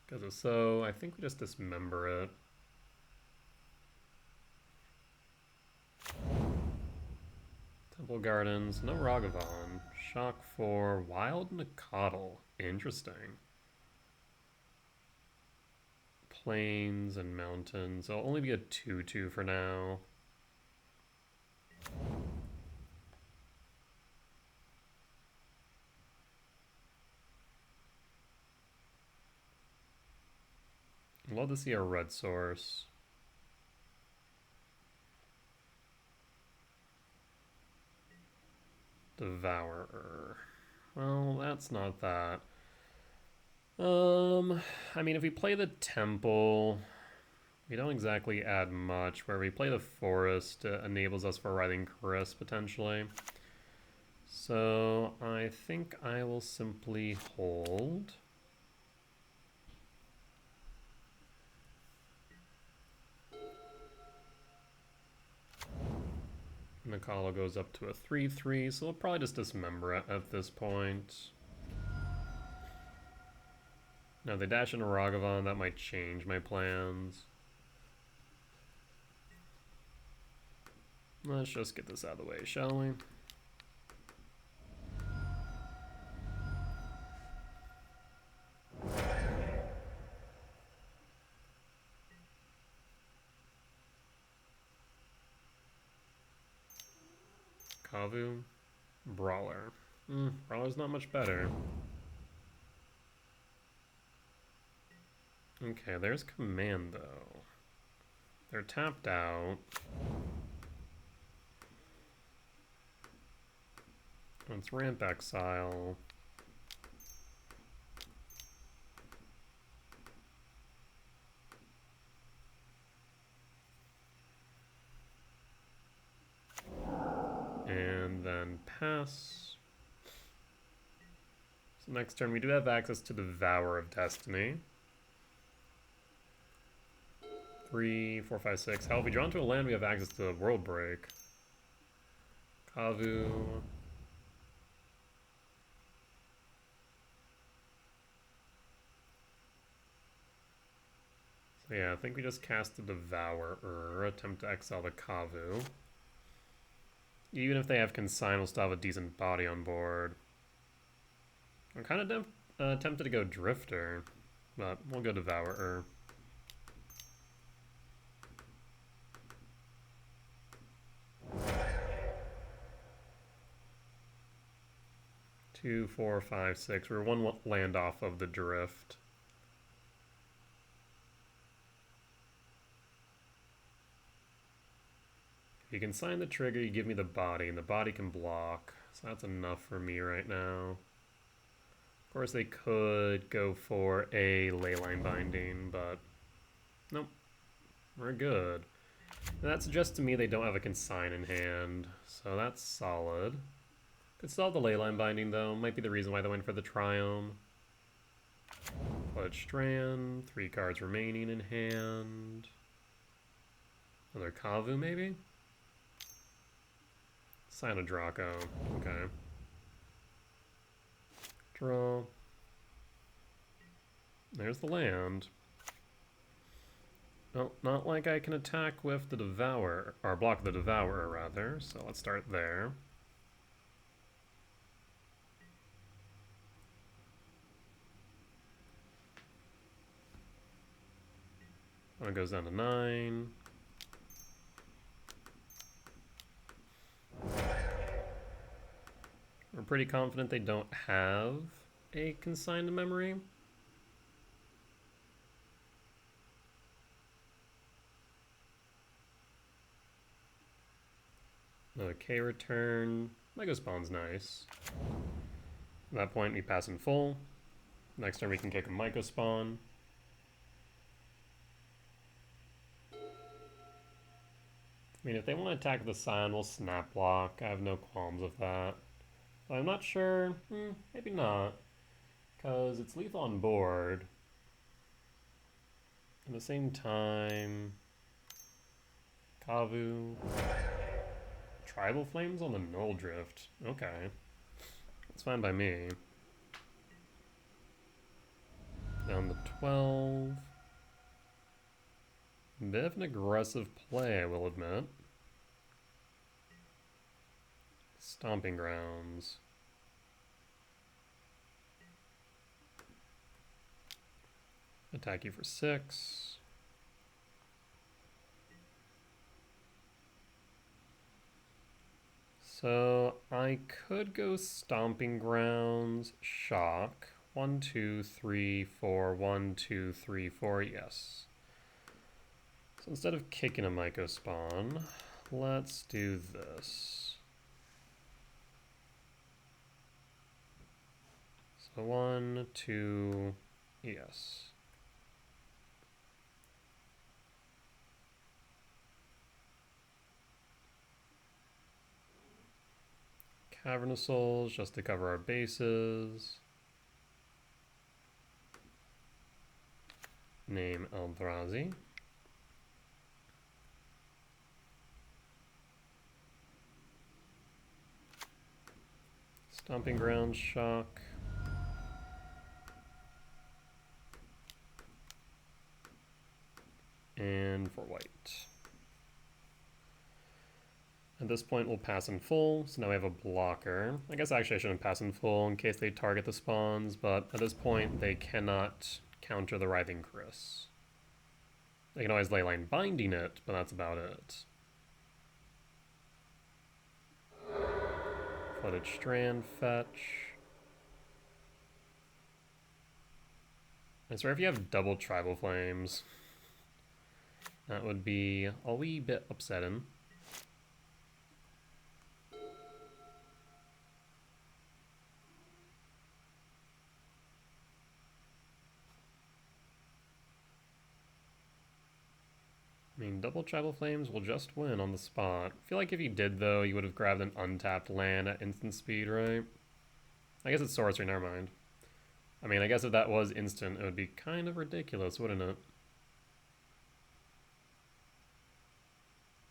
S1: Because if so, I think we just dismember it. Temple Gardens, no Ragavan. Shock 4, Wild Nicottle. Interesting. Plains and mountains. It'll only be a 2/2 for now. I'd love to see a red source. Devourer. Well, that's not that. I mean, if we play the temple, we don't exactly add much. Where we play the forest, it enables us for Writhing Chris, potentially. So, I think I will simply hold. Nicolo goes up to a 3/3, so we'll probably just dismember it at this point. Now, if they dash into Ragavan, that might change my plans. Let's just get this out of the way, shall we? Kavu. Brawler. Brawler's not much better. Okay, there's Commando. They're tapped out. Let's ramp Exile. And then pass. So next turn we do have access to the Devour of Destiny. 3, 4, 5, 6. Hell, if we draw into a land, we have access to World Break. Kavu. So yeah, I think we just cast the Devourer, attempt to exile the Kavu. Even if they have Consign, we'll still have a decent body on board. I'm kind of tempted to go Drifter, but we'll go Devourer. 2, 4, 5, 6. We're one land off of the drift. If you can sign the trigger, you give me the body, and the body can block. So that's enough for me right now. Of course, they could go for a Leyline Binding, but nope. We're good. And that suggests to me they don't have a Consign in hand, so that's solid. Could still have the Leyline Binding, though. Might be the reason why they went for the Triome. Pledge Strand. 3 cards remaining in hand. Another Kavu, maybe? Sign a Draco. Okay. Draw. There's the land. Oh, not like I can attack with the Devourer, or block the Devourer, rather. So let's start there. It goes down to 9. We're pretty confident they don't have a consigned memory. Okay, return. Lego Spawn's nice. At that point, we pass in full. Next turn, we can kick a Myco Spawn. I mean, if they want to attack the Scion, we'll snap block. I have no qualms with that. But I'm not sure. Maybe not. Because it's lethal on board. At the same time, Kavu. Tribal Flames on the Null Drift. Okay. That's fine by me. Down to 12. Bit of an aggressive play, I will admit. Stomping Grounds. Attack you for 6. So I could go Stomping Grounds, Shock. 1, 2, 3, 4. 1, 2, 3, 4. Yes. So instead of kicking a Myco Spawn, let's do this. So 1, 2, yes. Cavernous Souls just to cover our bases. Name Eldrazi. Stomping Ground Shock. And for white. At this point, we'll pass in full, so now we have a blocker. I guess actually I shouldn't pass in full in case they target the spawns, but at this point, they cannot counter the Writhing Chris. They can always leyline binding it, but that's about it. Flooded Strand fetch. I swear if you have double Tribal Flames, that would be a wee bit upsetting. I mean, double Tribal Flames will just win on the spot. I feel like if you did, though, you would have grabbed an untapped land at instant speed, right? I guess it's sorcery, never mind. I mean, I guess if that was instant, it would be kind of ridiculous, wouldn't it?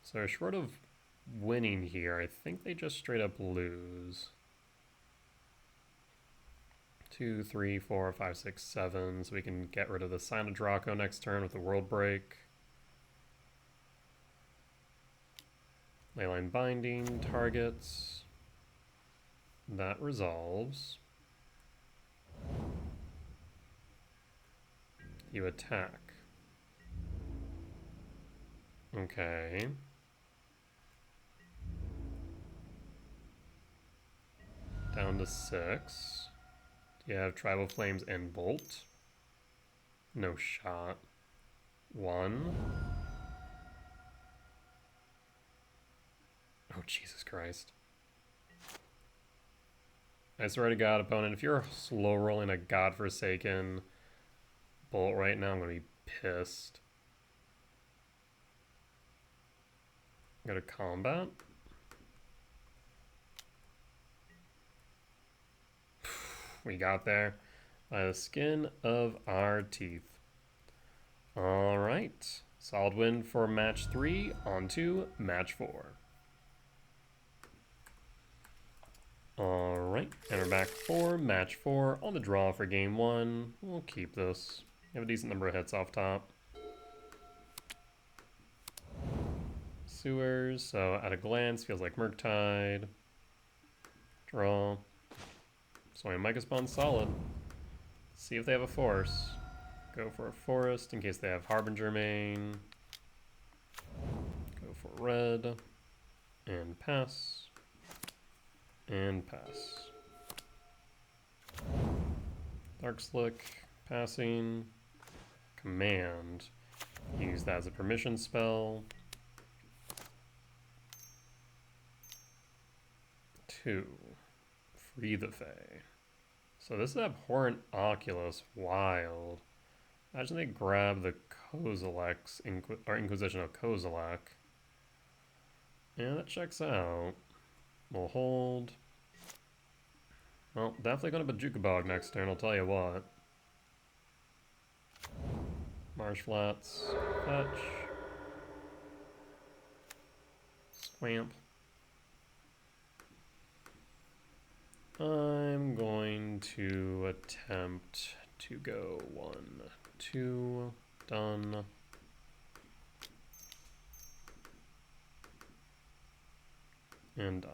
S1: So short of winning here, I think they just straight up lose. 2, 3, 4, 5, 6, 7. So we can get rid of the Sign of Draco next turn with the World Break. Leyline Binding targets. That resolves. You attack. Okay. Down to 6. Do you have Tribal Flames and Bolt? No shot. 1. Oh, Jesus Christ. I swear to God, opponent, if you're slow rolling a godforsaken Bolt right now, I'm going to be pissed. Go to combat. We got there by the skin of our teeth. All right. Solid win for match 3. On to match 4. All right. And we're back for match 4 on the draw for game 1. We'll keep this. We have a decent number of hits off top. Sewers, so at a glance, feels like Murktide. Draw. So my Myco Spawn's solid. See if they have a force. Go for a forest in case they have Harbinger main. Go for red. And pass. And pass. Dark Slick. Passing. Command. Use that as a permission spell. 2. Free the Fae. So this is Abhorrent Oculus. Wild. Imagine they grab the Kozilek's Inquisition of Kozilek. Yeah, that checks out. We'll hold. Well, definitely going to Bajukabog next turn, I'll tell you what. Marsh Flats. Fetch. Swamp. I'm going to attempt to go 1, 2, done. And done.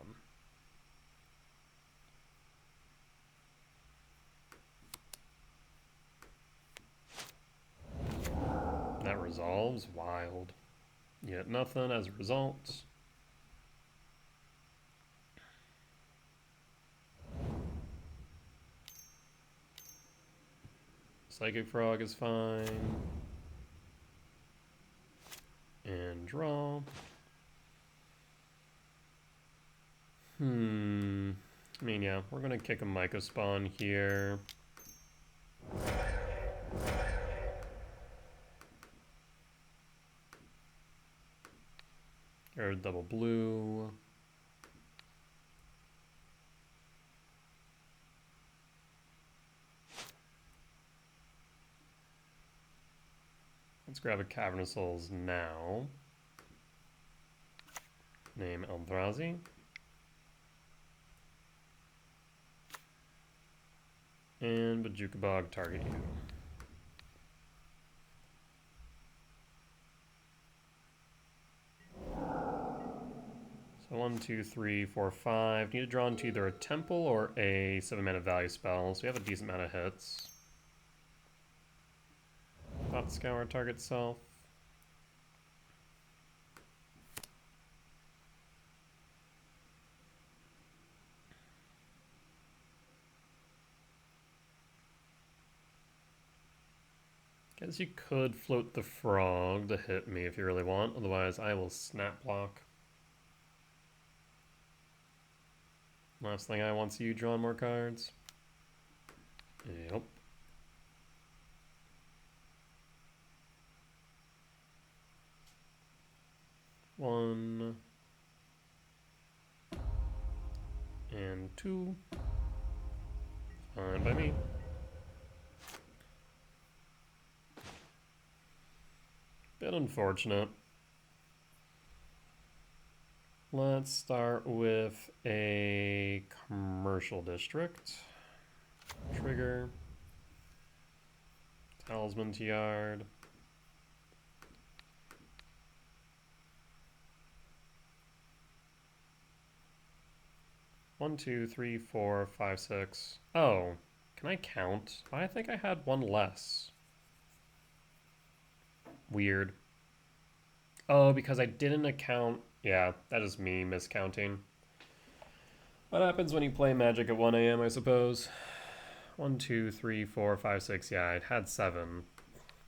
S1: That resolves. Wild. Yet nothing as a result. Psychic Frog is fine. And draw. I mean, yeah, we're gonna kick a Myco Spawn here. Or double blue. Let's grab a Cavernous Souls now. Name Eldrazi. And Bajukabog target you. So 1, 2, 3, 4, 5. Need to draw into either a temple or a 7-mana value spell. So we have a decent amount of hits. Thought Scour target self. Guess you could float the frog to hit me if you really want. Otherwise, I will snap block. Last thing I want to see you drawing more cards. Yep. One. And 2. Fine by me. Bit unfortunate. Let's start with a commercial district. Trigger. Talisman to yard. One, 2, 3, 4, 5, 6. Oh, can I count? I think I had one less. Weird. Oh, because I didn't account. Yeah, that is me miscounting. What happens when you play Magic at 1 a.m., I suppose? 1, 2, 3, 4, 5, 6. Yeah, I had 7.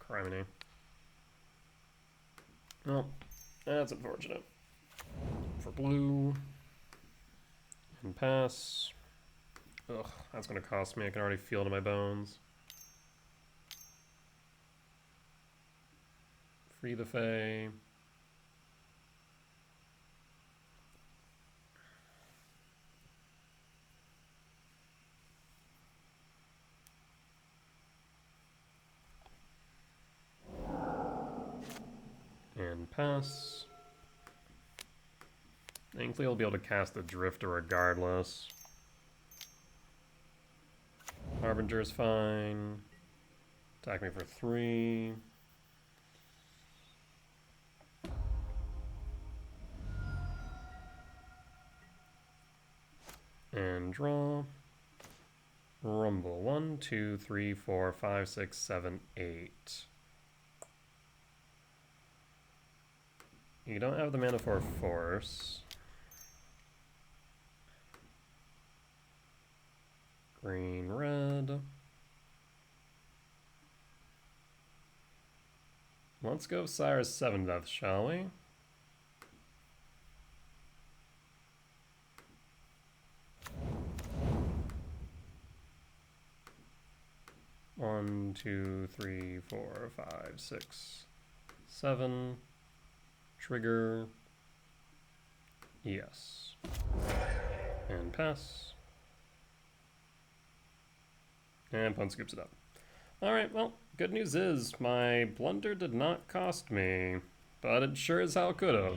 S1: Criminy. Well, that's unfortunate. For blue. And pass. Ugh, that's going to cost me. I can already feel it in my bones. Free the Fae. And pass. Thankfully, I'll be able to cast the Drifter regardless. Harbinger's fine. Attack me for 3. And draw. Rumble. 1, 2, 3, 4, 5, 6, 7, 8. You don't have the mana for Force. Green, red. Let's go Sire's 7 Death, shall we? One, 2, 3, 4, 5, 6, 7. Trigger. Yes. And pass. And Pun scoops it up. Alright, well, good news is my blunder did not cost me, but it sure as hell could have.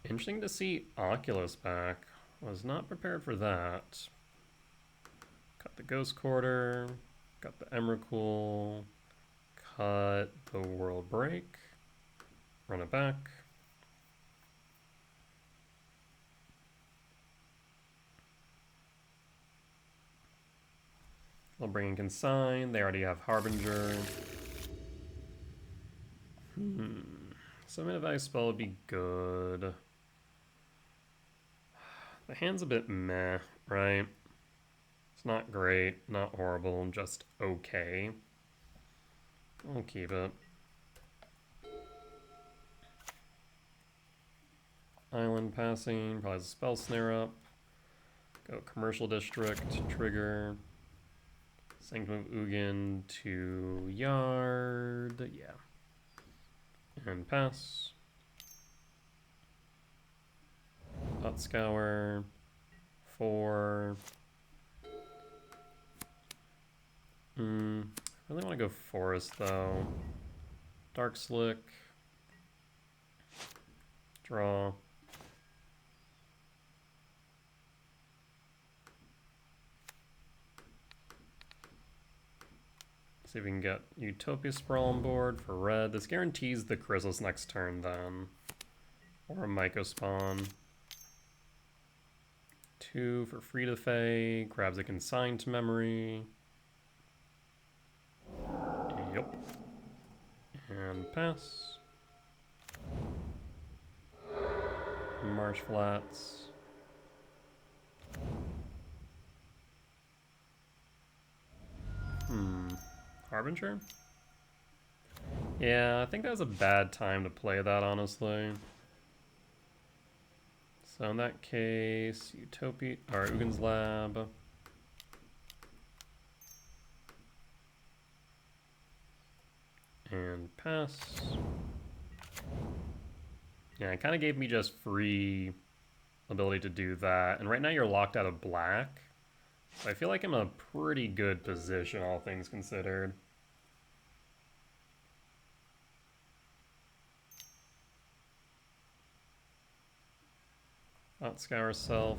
S1: Interesting to see Oculus back. Was not prepared for that. Cut the Ghost Quarter, got the Emrakul, cut the World Break, run it back. I'll bring in Consign, they already have Harbinger. Summon a Ice Spell would be good. The hand's a bit meh, right? It's not great, not horrible, just okay. I'll keep it. Island passing, probably has a spell snare up. Go Commercial District, trigger. Sanctum of Ugin to Yard, yeah. And pass. Hot Scour, 4. I really want to go Forest though. Dark Slick. Draw. See if we can get Utopia Sprawl on board for red. This guarantees the Chrysalis next turn then. Or a Myco spawn. 2 for Free to Fey. Grabs a Consign to Memory. Yep. And pass. Marsh Flats. Harbinger? Yeah, I think that was a bad time to play that, honestly. So in that case, Utopia, or Ugin's Lab. And pass. Yeah, it kind of gave me just free ability to do that. And right now you're locked out of black. So I feel like I'm in a pretty good position, all things considered. Hot Scour Self.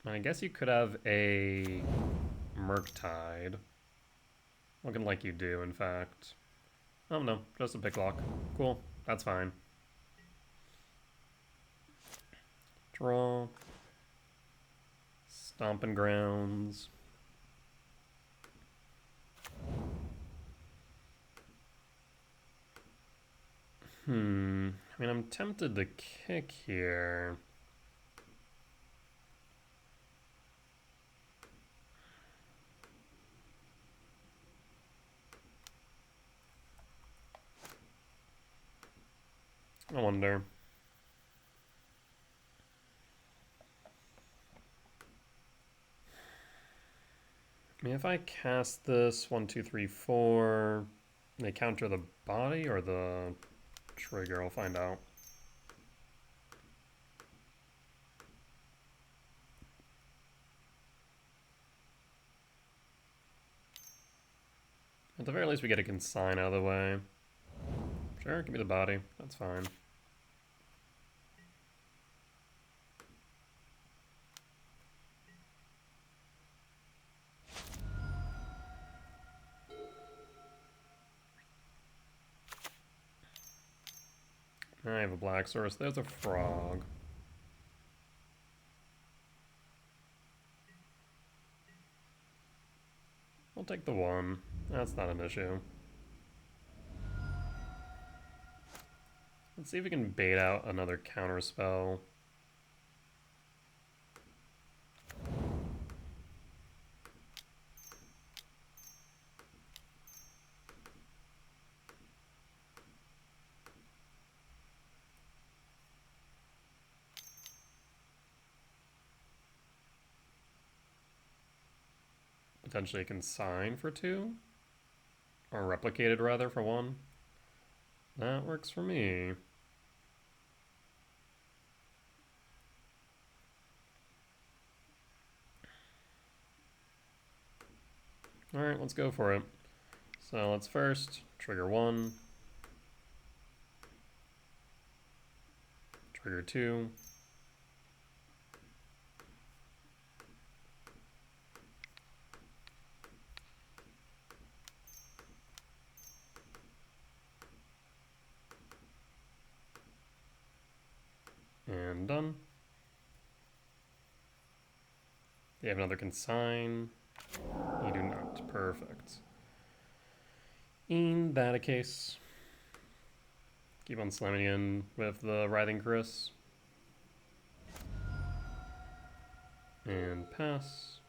S1: I guess you could have a Murktide. Looking like you do, in fact. Oh no, just a Picklock. Cool, that's fine. Draw. Stomping Grounds. I mean, I'm tempted to kick here. I wonder. I mean, if I cast this 1, 2, 3, 4, they counter the body or the trigger, I'll find out. At the very least, we get a Consign out of the way. Sure, give me the body. That's fine. I have a black source. There's a frog. I'll take the 1. That's not an issue. Let's see if we can bait out another counter spell. Potentially a Consign for 2. Or Replicated, rather, for 1. That works for me. Alright, let's go for it. So let's first trigger 1, trigger 2, and done. You have another consign. You do not. Perfect. In that case, keep on slamming in with the Writhing Chris. And pass.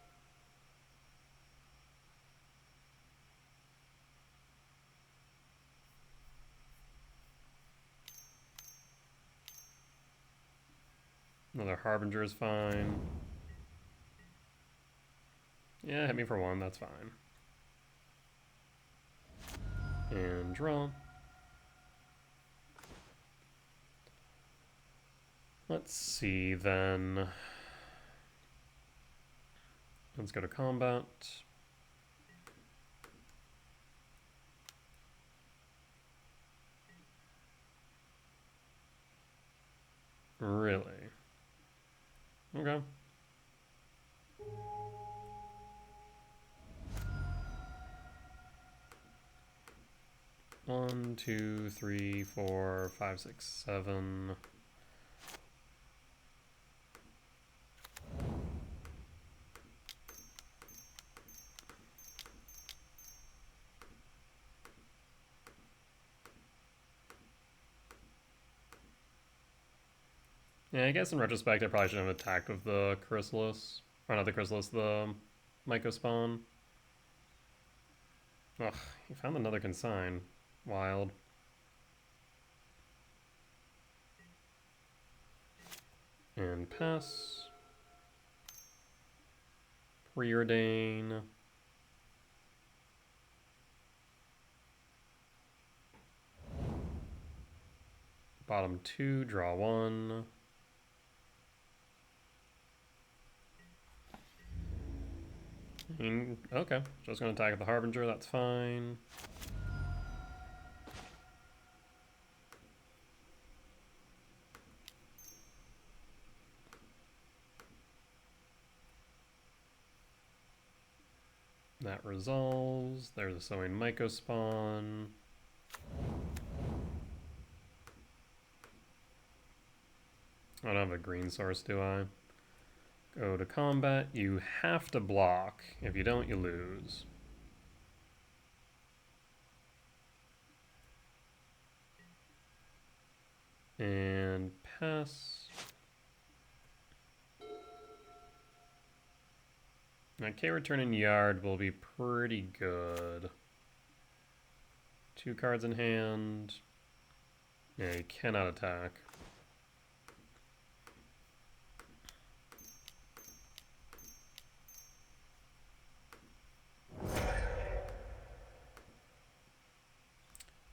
S1: Another Harbinger is fine. Yeah, hit me for 1, that's fine. And draw. Let's see then. Let's go to combat. Really? Okay. One, two, three, four, five, six, seven. Yeah, I guess in retrospect I probably should have attacked with the Chrysalis. Or not the Chrysalis, the Mycospawn. Ugh, he found another consign. Wild. And pass. Preordain. Bottom 2, draw 1. Okay, just gonna attack with the Harbinger, that's fine. That resolves. There's a Sowing Mycospawn. I don't have a green source, do I? Go to combat. You have to block. If you don't, you lose. And pass. Now, K-Return in Yard will be pretty good. 2 cards in hand. Yeah, you cannot attack.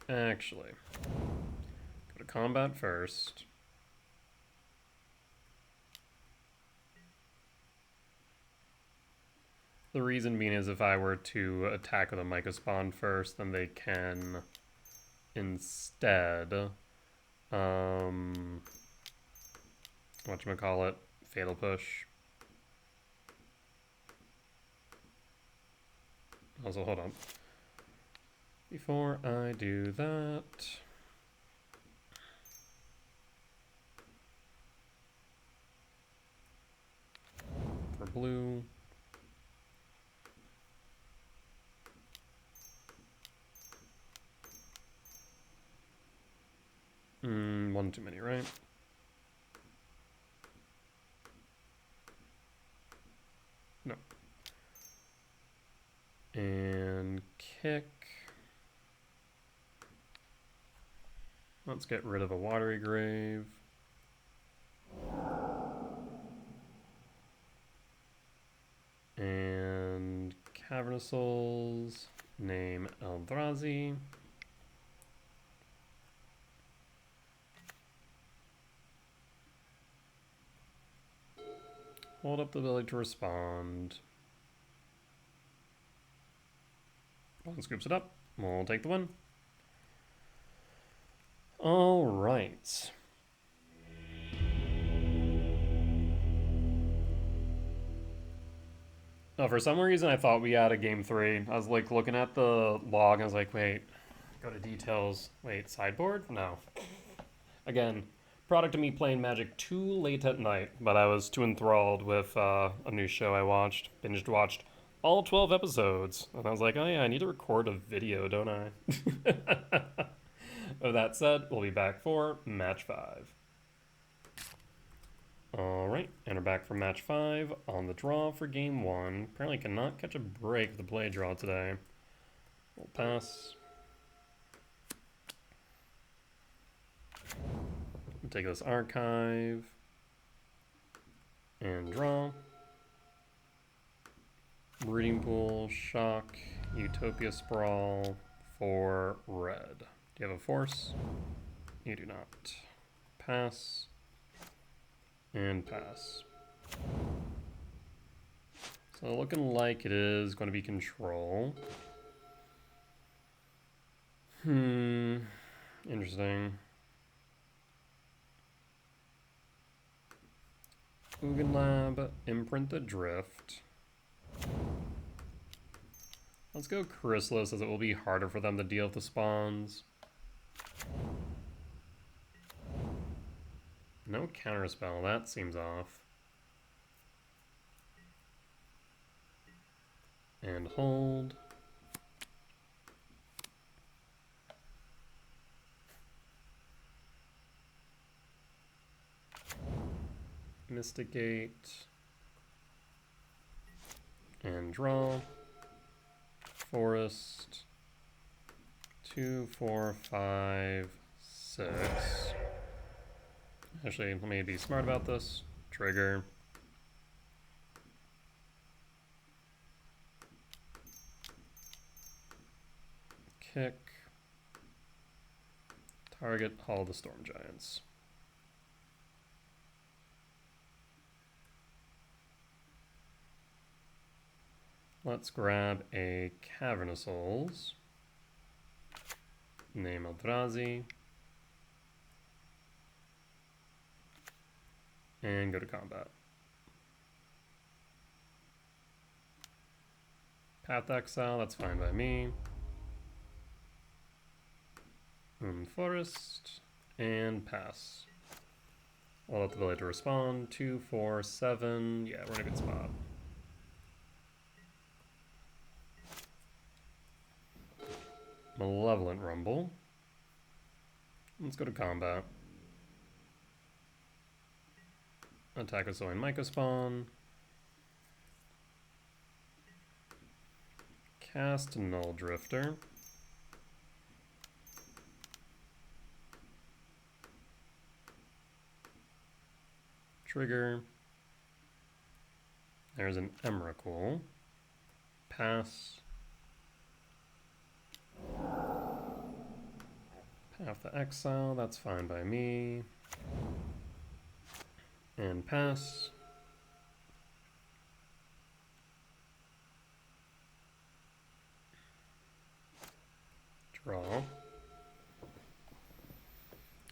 S1: Actually, go to combat first. The reason being is if I were to attack with a Mycospawn first, then they can instead, whatchamacallit, Fatal Push. Also, hold on. Before I do that, for blue, one too many, right? No. And kick. Let's get rid of a Watery Grave. And Cavernous Souls. Name Eldrazi. Hold up the ability to respond. One scoops it up. We'll take the win. All right. Oh, for some reason, I thought we had a game 3. I was like looking at the log, and I was like, wait, go to details. Wait, sideboard? No. Again, product of me playing Magic too late at night, but I was too enthralled with a new show I watched, binged watched all 12 episodes. And I was like, oh yeah, I need to record a video, don't I? With that said, we'll be back for match 5. Alright, and we're back for match 5 on the draw for game 1. Apparently cannot catch a break with the play draw today. We'll pass. We'll take this archive and draw. Breeding Pool, Shock, Utopia Sprawl for red. Do you have a force? You do not. Pass. And pass. So looking like it is going to be control. Interesting. Ugin Lab, Imprint the Drift. Let's go Chrysalis, as it will be harder for them to deal with the spawns. No counterspell, that seems off. And hold. Mystigate. And draw. Forest. 2, 4, 5, 6. Actually, let me be smart about this. Trigger. Kick. Target Hall of the Storm Giants. Let's grab a Cavern of Souls. Name Eldrazi. And go to combat. Path Exile, that's fine by me. Forest. And pass. I'll let the ability to respond. 2, 4, 7. Yeah, we're in a good spot. Malevolent Rumble. Let's go to combat. Attack with Zoan Mycospawn. Cast Null Drifter. Trigger. There's an Emrakul. Pass. Path to Exile, that's fine by me. And pass. Draw.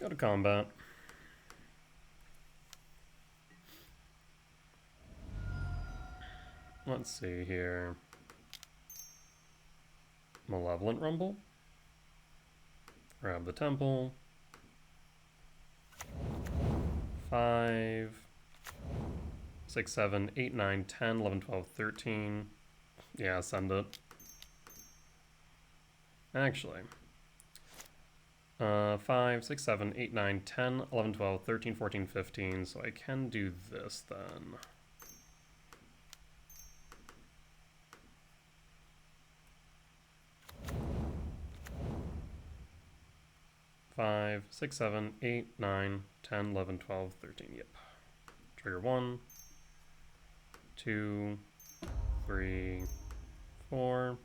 S1: Go to combat. Let's see here. Malevolent Rumble. Grab the temple. 5, 6, 7, 8, 9, 10, 11, 12, 13. Yeah, send it. Actually. 5, 6, 7, 8, 9, 10, 11, 12, 13, 14, 15. So I can do this then. Five, 6, 7, 8, 9, 10, 11, 12, 13. Yep. Trigger 1, 2, 3, 4.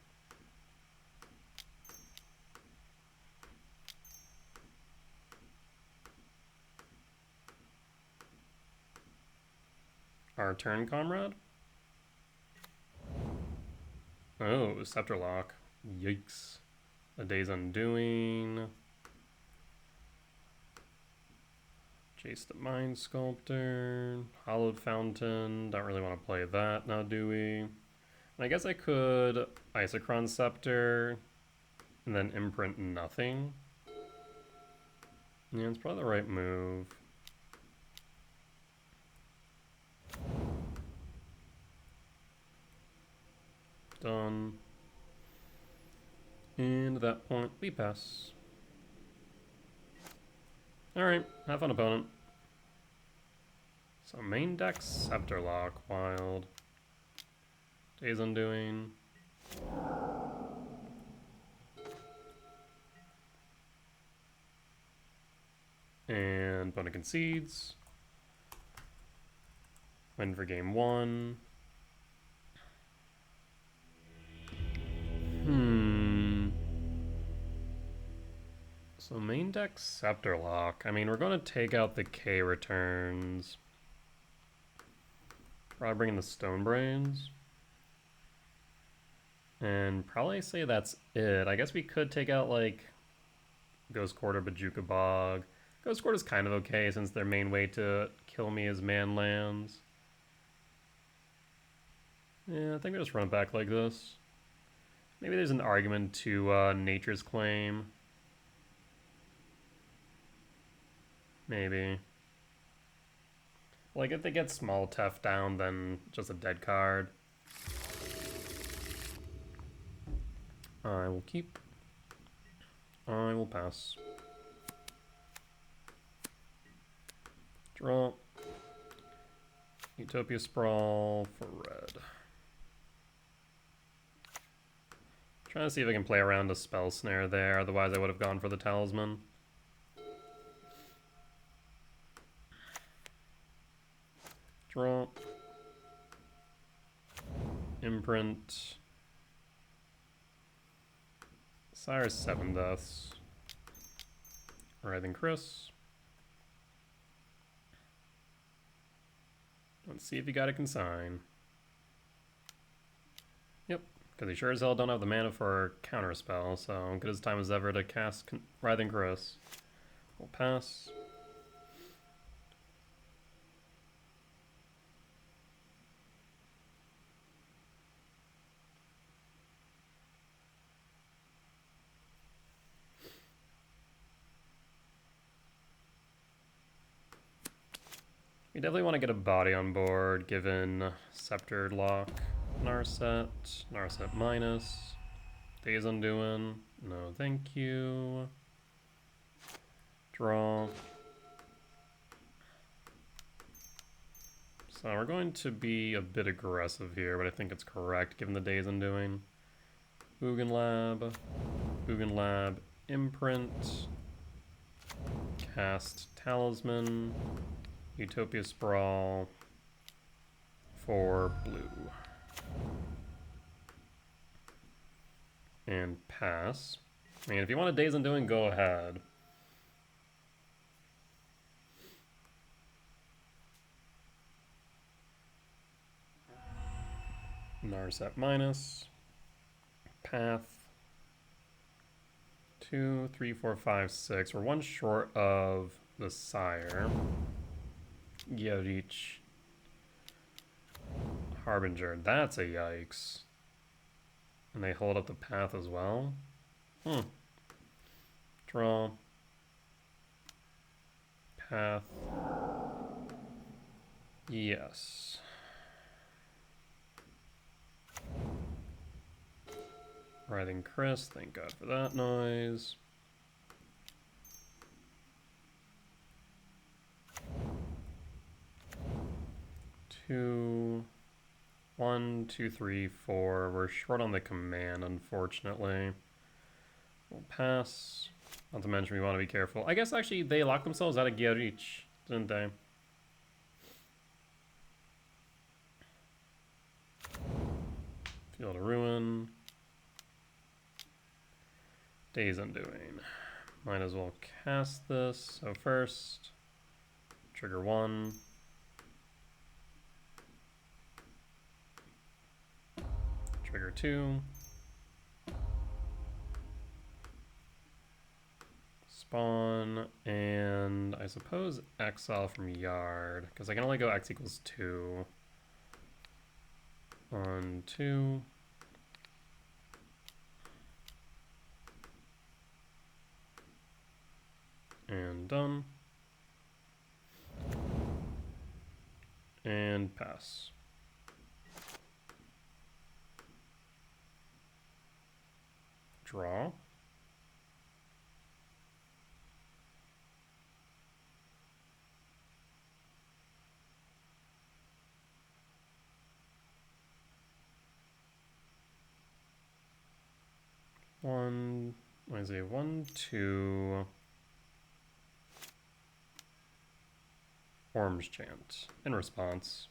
S1: Our turn, comrade. Oh, Scepter Lock. Yikes. A Day's Undoing. Jace the Mind Sculptor. Hollowed Fountain. Don't really want to play that now, do we? And I guess I could Isochron Scepter and then imprint nothing. Yeah, it's probably the right move. Done. And at that point, we pass. Alright, have fun, opponent. So main deck, Scepter Lock, wild. Days Undoing. And opponent concedes. Win for game 1. So main deck Scepter Lock. I mean, we're going to take out the K returns. Probably bring in the Stone Brains. And probably say that's it. I guess we could take out, like, Ghost Court or Bajuka Bog. Ghost Court is kind of okay since their main way to kill me is man lands. Yeah, I think we just run it back like this. Maybe there's an argument to Nature's Claim. Maybe. Like, if they get small Tef down, then just a dead card. I will keep. I will pass. Draw. Utopia Sprawl for red. Trying to see if I can play around a Spell Snare there, otherwise I would have gone for the Talisman. Draw. Imprint. Sire's 7 deaths. Writhing Chris. Let's see if you got a consign. Yep, because he sure as hell don't have the mana for Counterspell, so good as time as ever to cast Writhing Chris. We'll pass. We definitely want to get a body on board, given Sceptered Lock, Narset minus, Days Undoing, no thank you, draw. So we're going to be a bit aggressive here, but I think it's correct given the Days Undoing. Ugin Lab, Imprint, cast Talisman, Utopia Sprawl for blue. And pass. I mean, if you want a Days Undoing, go ahead. Narset minus. Path. 2, 3, 4, 5, 6. We're one short of the Sire. Gyarich. Harbinger. That's a yikes. And they hold up the path as well. Draw. Path. Yes. Writhing Chris. Thank God for that noise. Two, 1, 2, 3, 4. We're short on the command, unfortunately. We'll pass. Not to mention we want to be careful. I guess actually they locked themselves out of Gyarich, didn't they? Field of Ruin. Days Undoing. Might as well cast this. So first, trigger 1. Trigger 2. spawn, and I suppose exile from yard, because I can only go x equals 2. 1, 2. And done. And pass. Draw. What is it? 1, 2. Worms chant in response.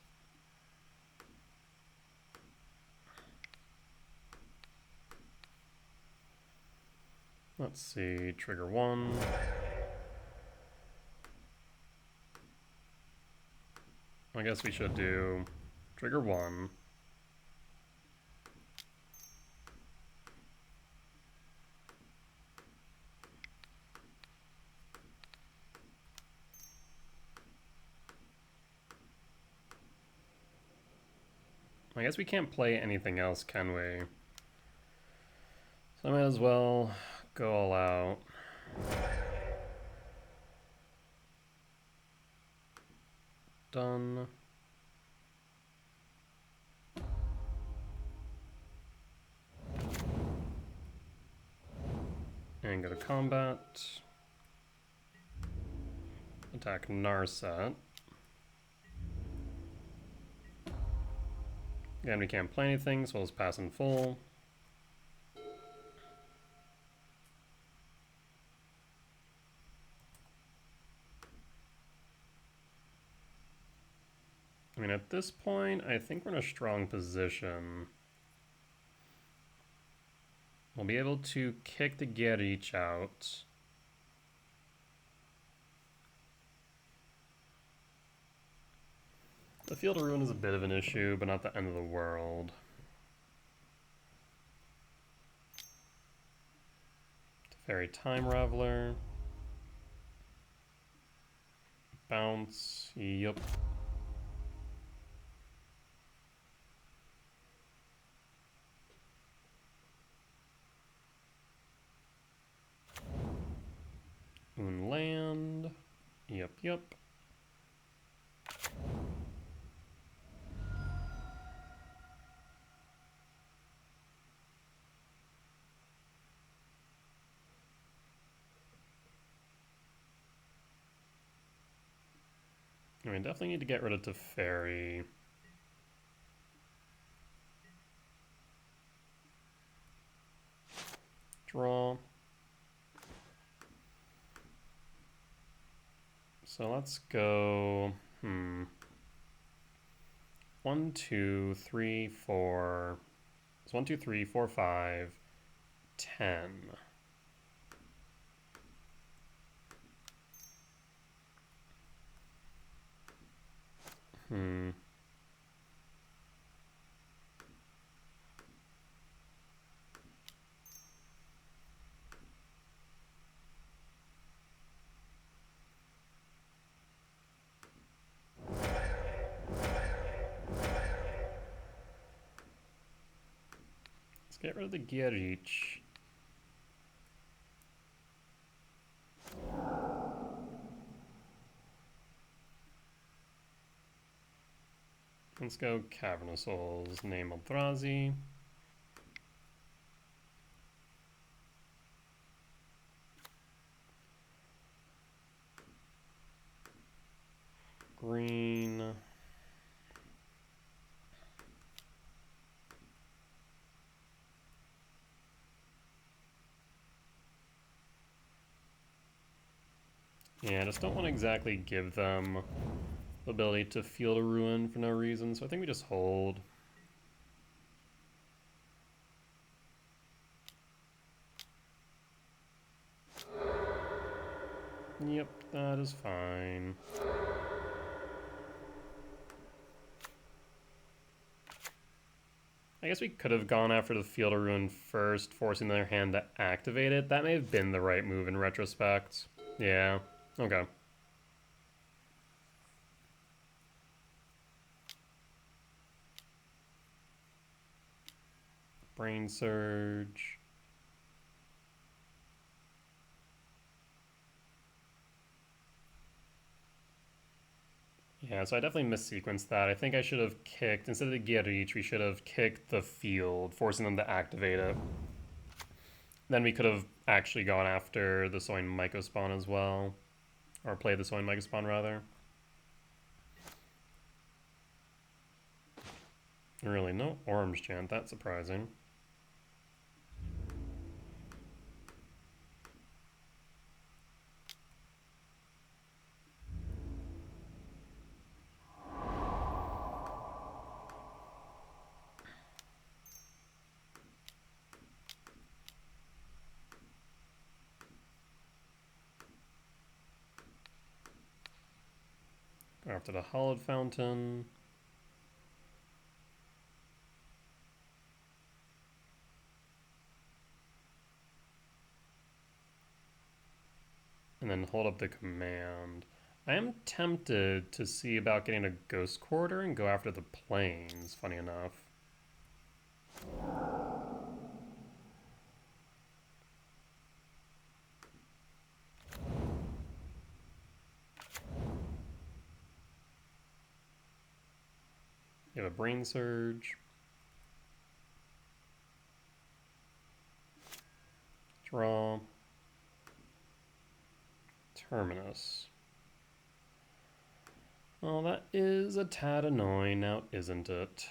S1: Let's see, trigger 1. I guess we should do trigger 1. I guess we can't play anything else, can we? So I might as well go all out. Done. And go to combat. Attack Narset. Again, we can't play anything, so let's pass in full. I mean, at this point, I think we're in a strong position. We'll be able to kick the Gerich out. The Field of Ruin is a bit of an issue, but not the end of the world. Fairy Time Raveler. Bounce. Yup. Land. Yup, yup. I mean, definitely need to get rid of Teferi. Draw. So let's go, 1, 2, 3, 4. It's 1, 2, 3, 4, 5, 10. Let's get rid of the Gerich. Let's go Cavernous Souls, name Eldrazi. Green. Yeah, I just don't want to exactly give them the ability to Field of Ruin for no reason, so I think we just hold. Yep, that is fine. I guess we could have gone after the Field of Ruin first, forcing their hand to activate it. That may have been the right move in retrospect. Yeah, okay. Brain Surge. Yeah, so I definitely missequenced that. I think I should have kicked, instead of the Gear Reach, we should have kicked the field, forcing them to activate it. Then we could have actually gone after the Soin Mycospawn as well. Or played the Soin Mycospawn, rather. Really, no Orange Chant, that's surprising. Go after the Hallowed Fountain. And then hold up the command. I am tempted to see about getting a Ghost Quarter and go after the plains, funny enough. You have a Brain Surge. Draw. Terminus. Well, that is a tad annoying now, isn't it?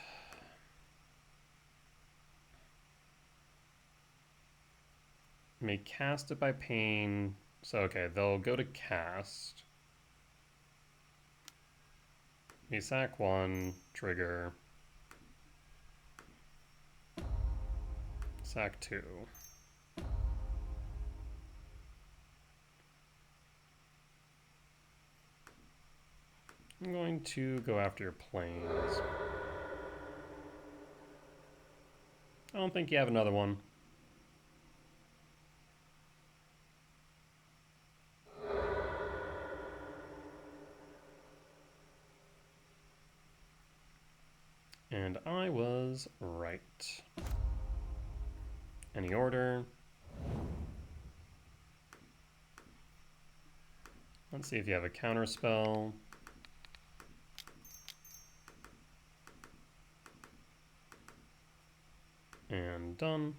S1: May cast it by pain. So, okay, they'll go to cast. May sack one, trigger. Sack two. I'm going to go after your planes. I don't think you have another one. And I was right. Any order? Let's see if you have a counter spell. And done.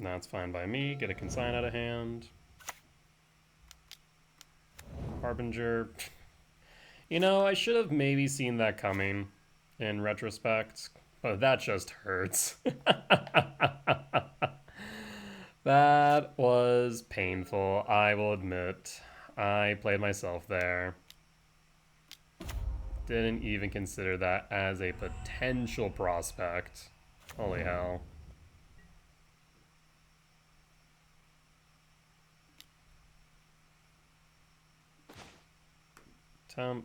S1: That's fine by me. Get a consign out of hand. Harbinger. You know, I should have maybe seen that coming in retrospect, but that just hurts. That was painful, I will admit. I played myself there. Didn't even consider that as a potential prospect. Holy hell. Temp.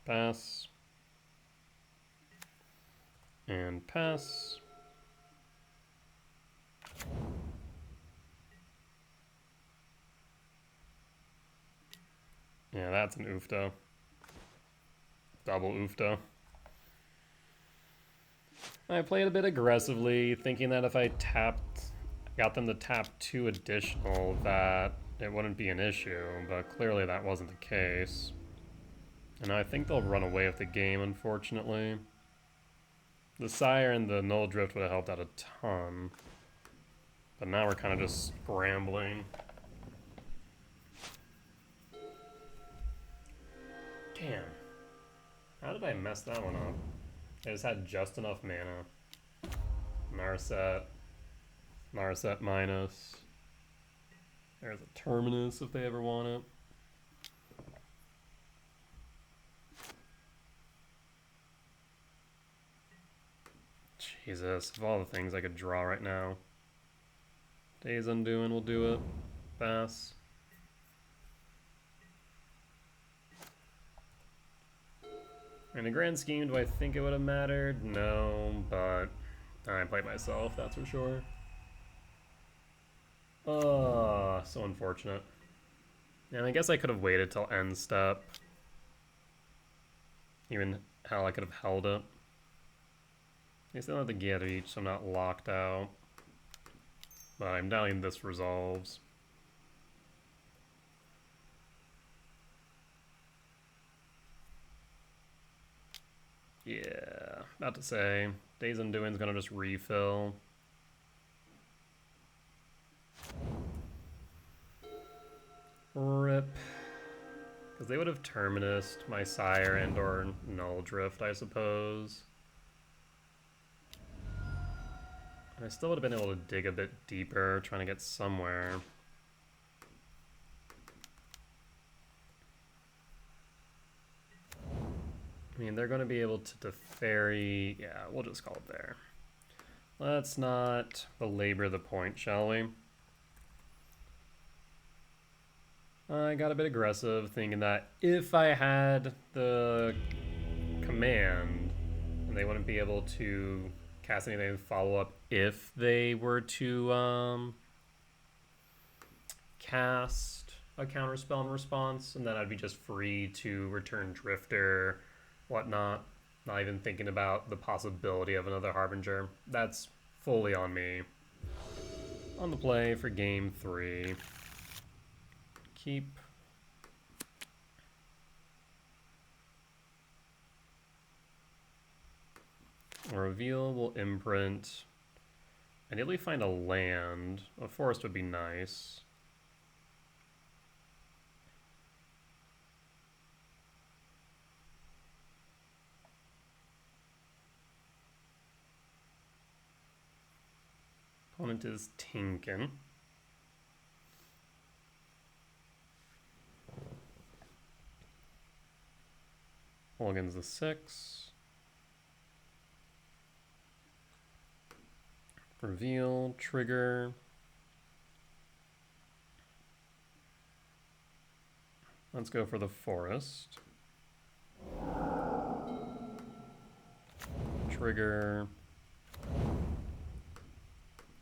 S1: Pass. And pass. Yeah, that's an oofto. Double oofto. I played a bit aggressively, thinking that if I got them to tap 2 additional, that it wouldn't be an issue, but clearly that wasn't the case. And I think they'll run away with the game, unfortunately. The Sire and the Null Drift would have helped out a ton. But now we're kind of just scrambling. Damn. How did I mess that one up? I just had just enough mana. Narset. Narset minus. There's a Terminus if they ever want it. Jesus, of all the things I could draw right now. Days Undoing will do it. Pass. In the grand scheme, do I think it would have mattered? No, but I played myself, that's for sure. Oh, so unfortunate. And I guess I could have waited till end step. Even hell, I could have held it. I still have to get each, so I'm not locked out. But I'm doubting this resolves. Yeah, about to say. Days Undoing's gonna just refill. Rip. Because they would have Terminused my Sire and or Null Drift, I suppose. And I still would have been able to dig a bit deeper, trying to get somewhere. I mean, they're going to be able to Teferi. Yeah, we'll just call it there. Let's not belabor the point, shall we? I got a bit aggressive, thinking that if I had the command, they wouldn't be able to cast anything follow up if they were to cast a counterspell in response, and then I'd be just free to return Drifter, whatnot. Not even thinking about the possibility of another Harbinger. That's fully on me. On the play for game 3. Keep. Reveal will imprint. Ideally find a land. A forest would be nice. Opponent is Tinkin. Mulligan's the 6. Reveal, trigger. Let's go for the forest. Trigger.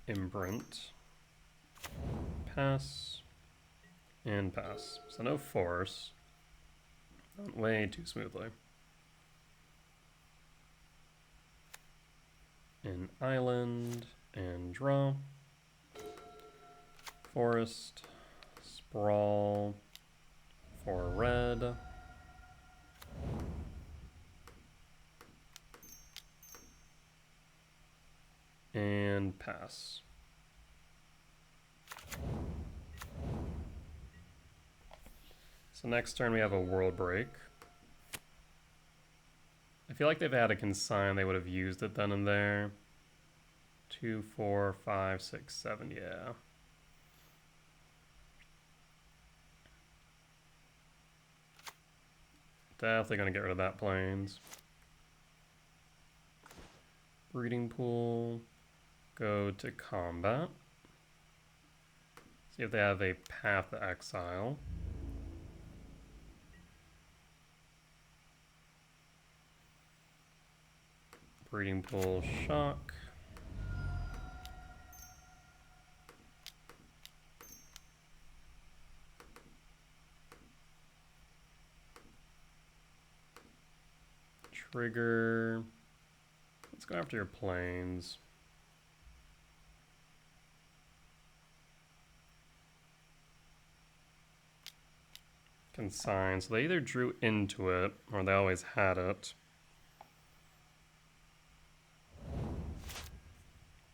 S1: Imprint. Pass. And pass. So no force. Went way too smoothly. An island. And draw. Forest. Sprawl. For red. And pass. So next turn we have a World Break. I feel like if they had a consign, they would have used it then and there. 2, 4, 5, 6, 7, yeah. Definitely gonna get rid of that plains. Breeding pool. Go to combat. See if they have a path to exile. Breeding pool shock. Trigger. Let's go after your planes. Consign. So they either drew into it or they always had it.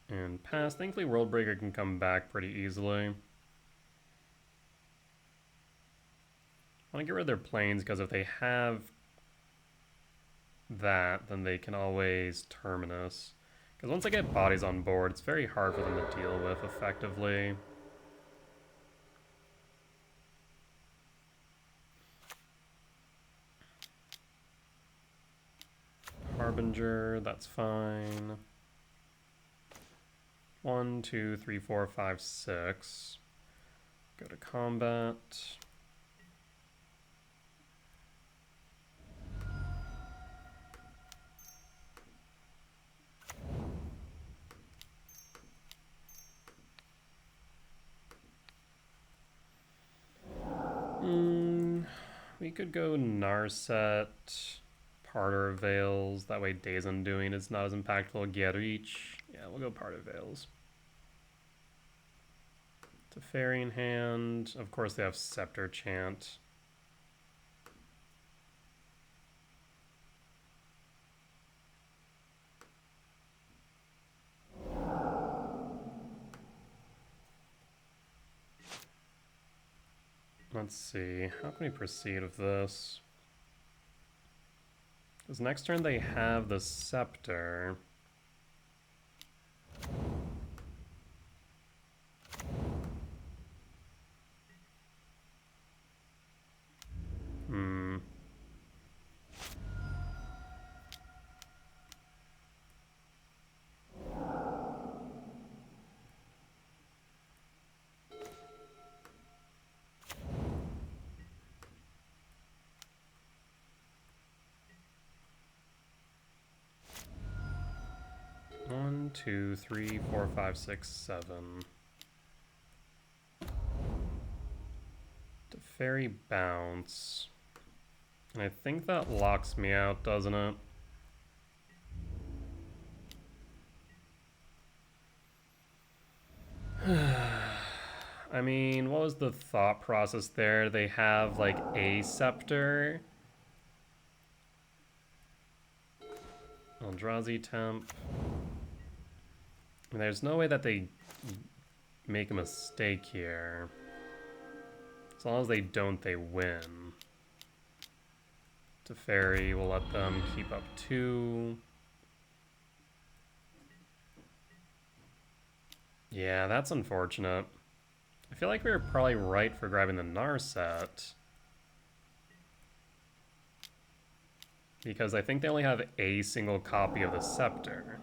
S1: And pass. Thankfully, World Breaker can come back pretty easily. I want to get rid of their planes because if they have that, then they can always Terminus. Because once I get bodies on board, it's very hard for them to deal with effectively. Harbinger, that's fine. 1, 2, 3, 4, 5, 6. Go to combat. We could go Narset, Parter Veils. That way Days Undoing is not as impactful. Gerich. Yeah, we'll go Parter Veils. Teferi in hand. Of course they have Scepter Chant. Let's see, how can we proceed with this? Because next turn they have the Scepter. Hmm. One, two, three, four, five, six, seven. Teferi bounce. And I think that locks me out, doesn't it? I mean, what was the thought process there? They have like a Scepter. Eldrazi temp. There's no way that they make a mistake here. As long as they don't, they win. Teferi will let them keep up 2. Yeah, that's unfortunate. I feel like we were probably right for grabbing the Narset. Because I think they only have a single copy of the Scepter.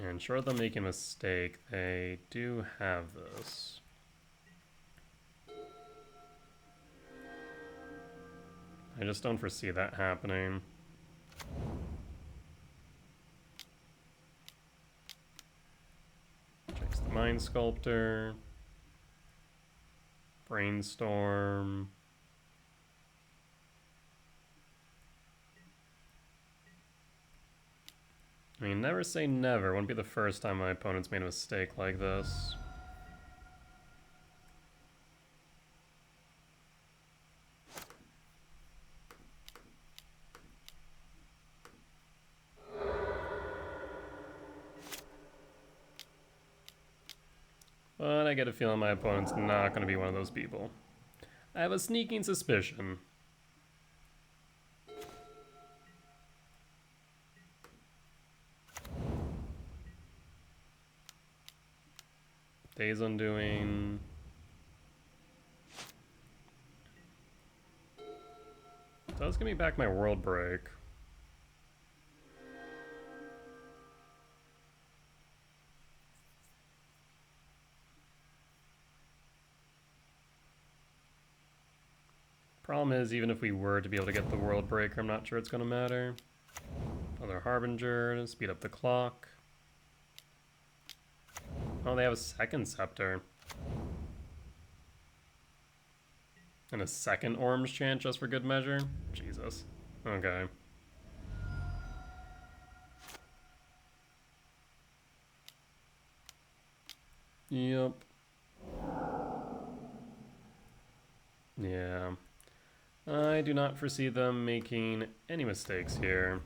S1: And short of them making a mistake, they do have this. I just don't foresee that happening. Checks the Mind Sculptor. Brainstorm. I mean, never say never. Wouldn't be the first time my opponent's made a mistake like this. But I get a feeling my opponent's not going to be one of those people. I have a sneaking suspicion. Days Undoing. Does give me back my World Break. Problem is, even if we were to be able to get the World Breaker, I'm not sure it's going to matter. Another Harbinger to speed up the clock. Oh, they have a second Scepter. And a second Orange Chant just for good measure? Jesus. Okay. Yep. Yeah. I do not foresee them making any mistakes here.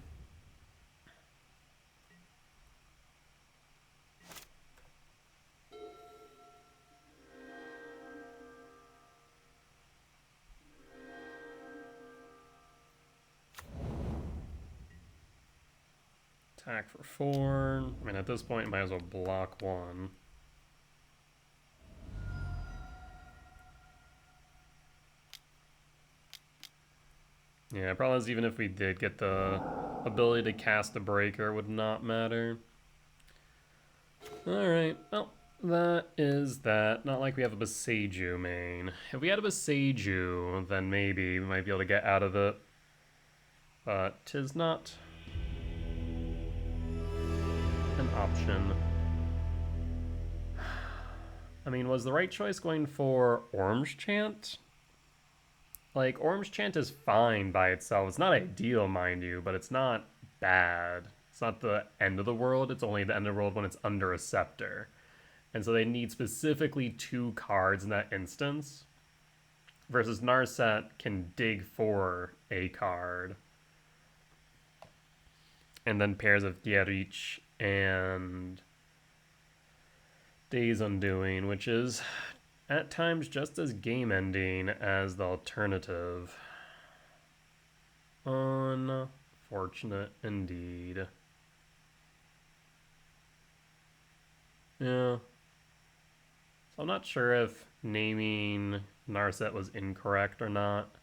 S1: Attack for 4. I mean, at this point, might as well block 1. Yeah, problem is, even if we did get the ability to cast the breaker, it would not matter. Alright, well, that is that. Not like we have a Boseiju main. If we had a Boseiju, then maybe we might be able to get out of it. But 'tis not an option. I mean, was the right choice going for Orange Chant? Like, Orange Chant is fine by itself. It's not ideal, mind you, but it's not bad. It's not the end of the world. It's only the end of the world when it's under a scepter. And so they need specifically 2 cards in that instance. Versus Narset can dig for a card. And then pairs of Gierich and Days Undoing, which is at times just as game-ending as the alternative. Unfortunate indeed. Yeah. So I'm not sure if naming Narset was incorrect or not.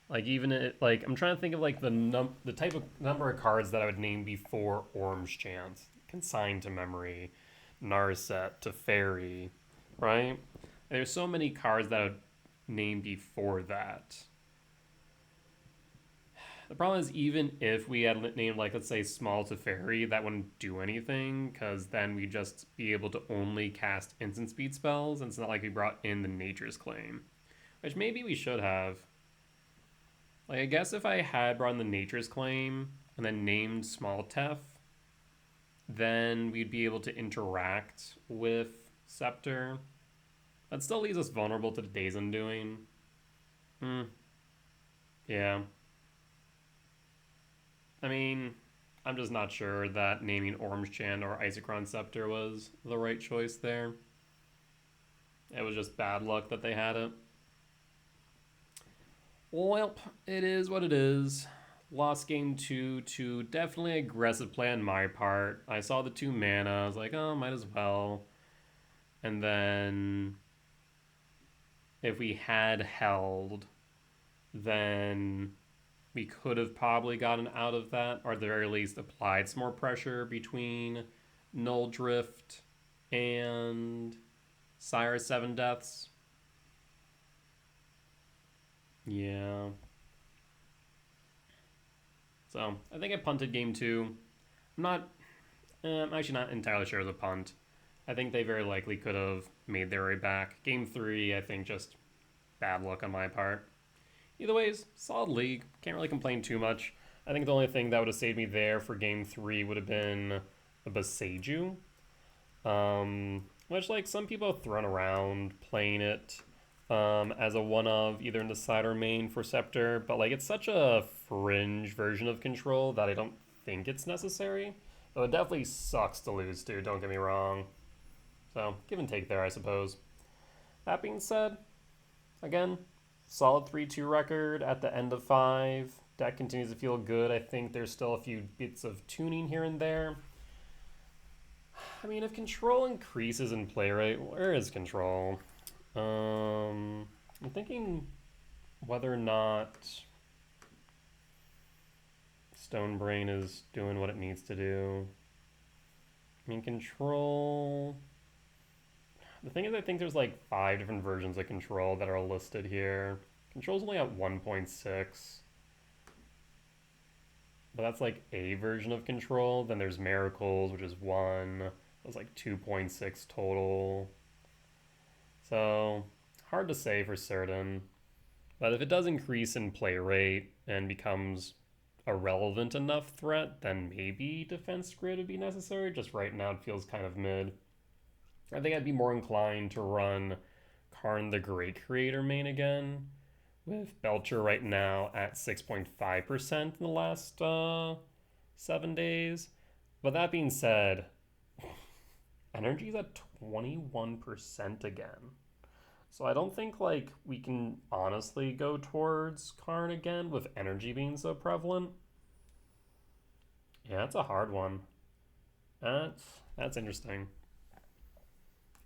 S1: Like even it, like I'm trying to think of like the type of number of cards that I would name before Orange Chant, Consigned to Memory, Narset, Teferi, right? There's so many cards that I would name before that. The problem is, even if we had named, like, let's say, Small Teferi, that wouldn't do anything, because then we'd just be able to only cast instant speed spells, and it's not like we brought in the Nature's Claim. Which maybe we should have. Like, I guess if I had brought in the Nature's Claim, and then named Small Tef, then we'd be able to interact with Scepter. That still leaves us vulnerable to the Days Undoing. Yeah. I mean, I'm just not sure that naming Orange Chant or Isochron Scepter was the right choice there. It was just bad luck that they had it. Well, it is what it is. Lost game 2 to definitely aggressive play on my part. I saw the 2 mana. I was like, oh, might as well. And then if we had held, then we could have probably gotten out of that, or at the very least applied some more pressure between Null Drift and Sire 7 Deaths. Yeah. So I think I punted game 2. I'm actually not entirely sure it was a punt. I think they very likely could have made their way back. Game 3, I think just bad luck on my part. Either ways, solid league. Can't really complain too much. I think the only thing that would have saved me there for game 3 would have been a Boseiju. Which, like, some people have thrown around playing it as a one-of, either in the side or main for Scepter, but, like, it's such a fringe version of Control that I don't think it's necessary. Though it definitely sucks to lose to, don't get me wrong. So, give and take there, I suppose. That being said, again, solid 3-2 record at the end of 5. Deck continues to feel good. I think there's still a few bits of tuning here and there. I mean, if Control increases in play rate, where is Control? I'm thinking whether or not Stonebrain is doing what it needs to do. I mean, Control... The thing is, I think there's like 5 different versions of Control that are listed here. Control's only at 1.6. But that's like a version of Control. Then there's Miracles, which is 1. That's like 2.6 total. So, hard to say for certain. But if it does increase in play rate and becomes a relevant enough threat, then maybe Defense Grid would be necessary. Just right now it feels kind of mid. I think I'd be more inclined to run Karn the Great Creator main again, with Belcher right now at 6.5% in the last 7 days. But that being said, Energy's at 21% again. So I don't think like we can honestly go towards Karn again with Energy being so prevalent. Yeah, that's a hard one. That's interesting.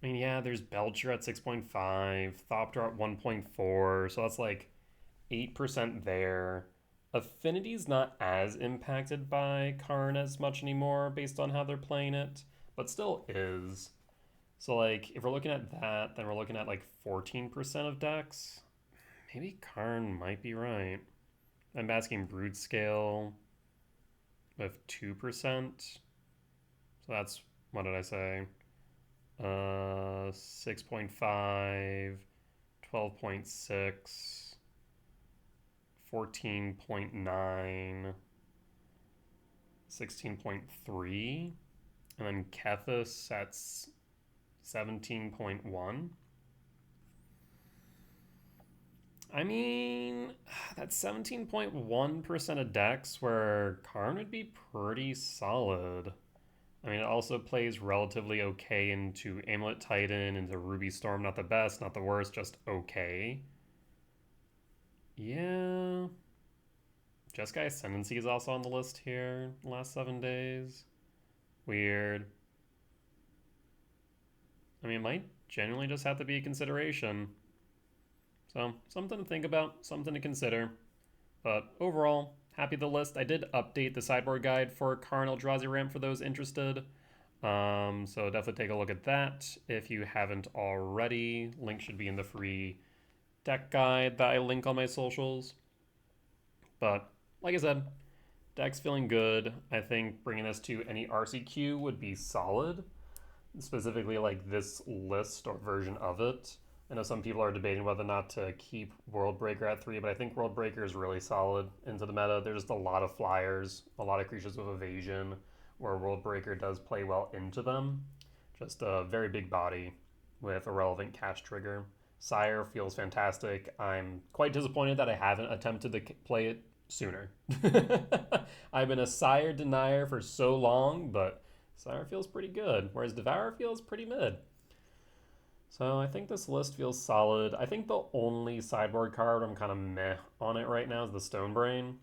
S1: I mean, yeah, there's Belcher at 6.5, Thopter at 1.4, so that's like 8% there. Affinity's not as impacted by Karn as much anymore based on how they're playing it, but still is. So, like, if we're looking at that, then we're looking at like 14% of decks. Maybe Karn might be right. I'm asking Brood Scale with 2%. So that's, what did I say? 6.5, 12.6, 14.9, 16.3, and then Kethis at 17.1. I mean, that's 17.1% of decks where Karn would be pretty solid. I mean, it also plays relatively okay into Amulet Titan, into Ruby Storm. Not the best, not the worst, just okay. Yeah. Jeskai Ascendancy is also on the list here the last 7 days. Weird. I mean, it might genuinely just have to be a consideration. So, something to think about, something to consider. But overall, happy with the list. I did update the sideboard guide for Karn Eldrazi ramp for those interested. So definitely take a look at that if you haven't already. Link should be in the free deck guide that I link on my socials. But like I said, deck's feeling good. I think bringing this to any RCQ would be solid. Specifically like this list or version of it. I know some people are debating whether or not to keep World Breaker at 3, but I think World Breaker is really solid into the meta. There's just a lot of flyers, a lot of creatures with evasion, where World Breaker does play well into them. Just a very big body with a relevant cast trigger. Sire feels fantastic. I'm quite disappointed that I haven't attempted to play it sooner. I've been a Sire denier for so long, but Sire feels pretty good, whereas Devourer feels pretty mid. So I think this list feels solid. I think the only sideboard card I'm kind of meh on it right now is the Stone Brain.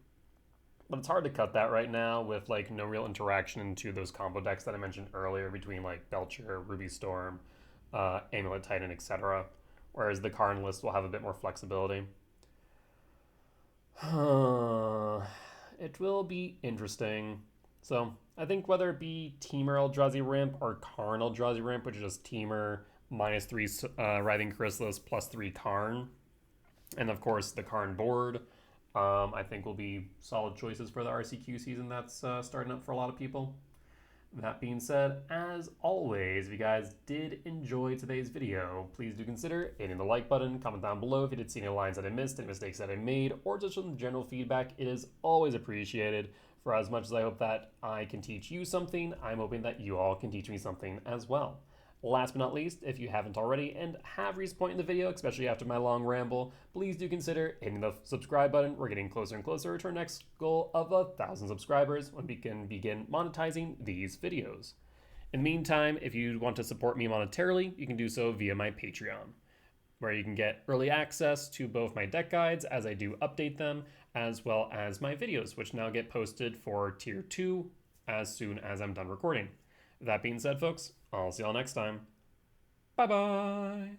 S1: But it's hard to cut that right now with like no real interaction into those combo decks that I mentioned earlier between like Belcher, Ruby Storm, Amulet Titan, etc. Whereas the Karn list will have a bit more flexibility. It will be interesting. So I think whether it be Temur Eldrazi Ramp or Karn Eldrazi Ramp, which is just Temur -3 Writhing Chrysalis +3 Karn, and of course the Karn board, I think will be solid choices for the RCQ season that's starting up for a lot of people. That being said, as always, if you guys did enjoy today's video, please do consider hitting the like button, comment down below if you did see any lines that I missed, any mistakes that I made, or just some general feedback. It is always appreciated. For as much as I hope that I can teach you something, I'm hoping that you all can teach me something as well. Last but not least, if you haven't already and have reached a point in the video, especially after my long ramble, please do consider hitting the subscribe button. We're getting closer and closer to our next goal of 1,000 subscribers when we can begin monetizing these videos. In the meantime, if you want to support me monetarily, you can do so via my Patreon, where you can get early access to both my deck guides as I do update them, as well as my videos, which now get posted for Tier 2 as soon as I'm done recording. That being said, folks, I'll see y'all next time. Bye-bye!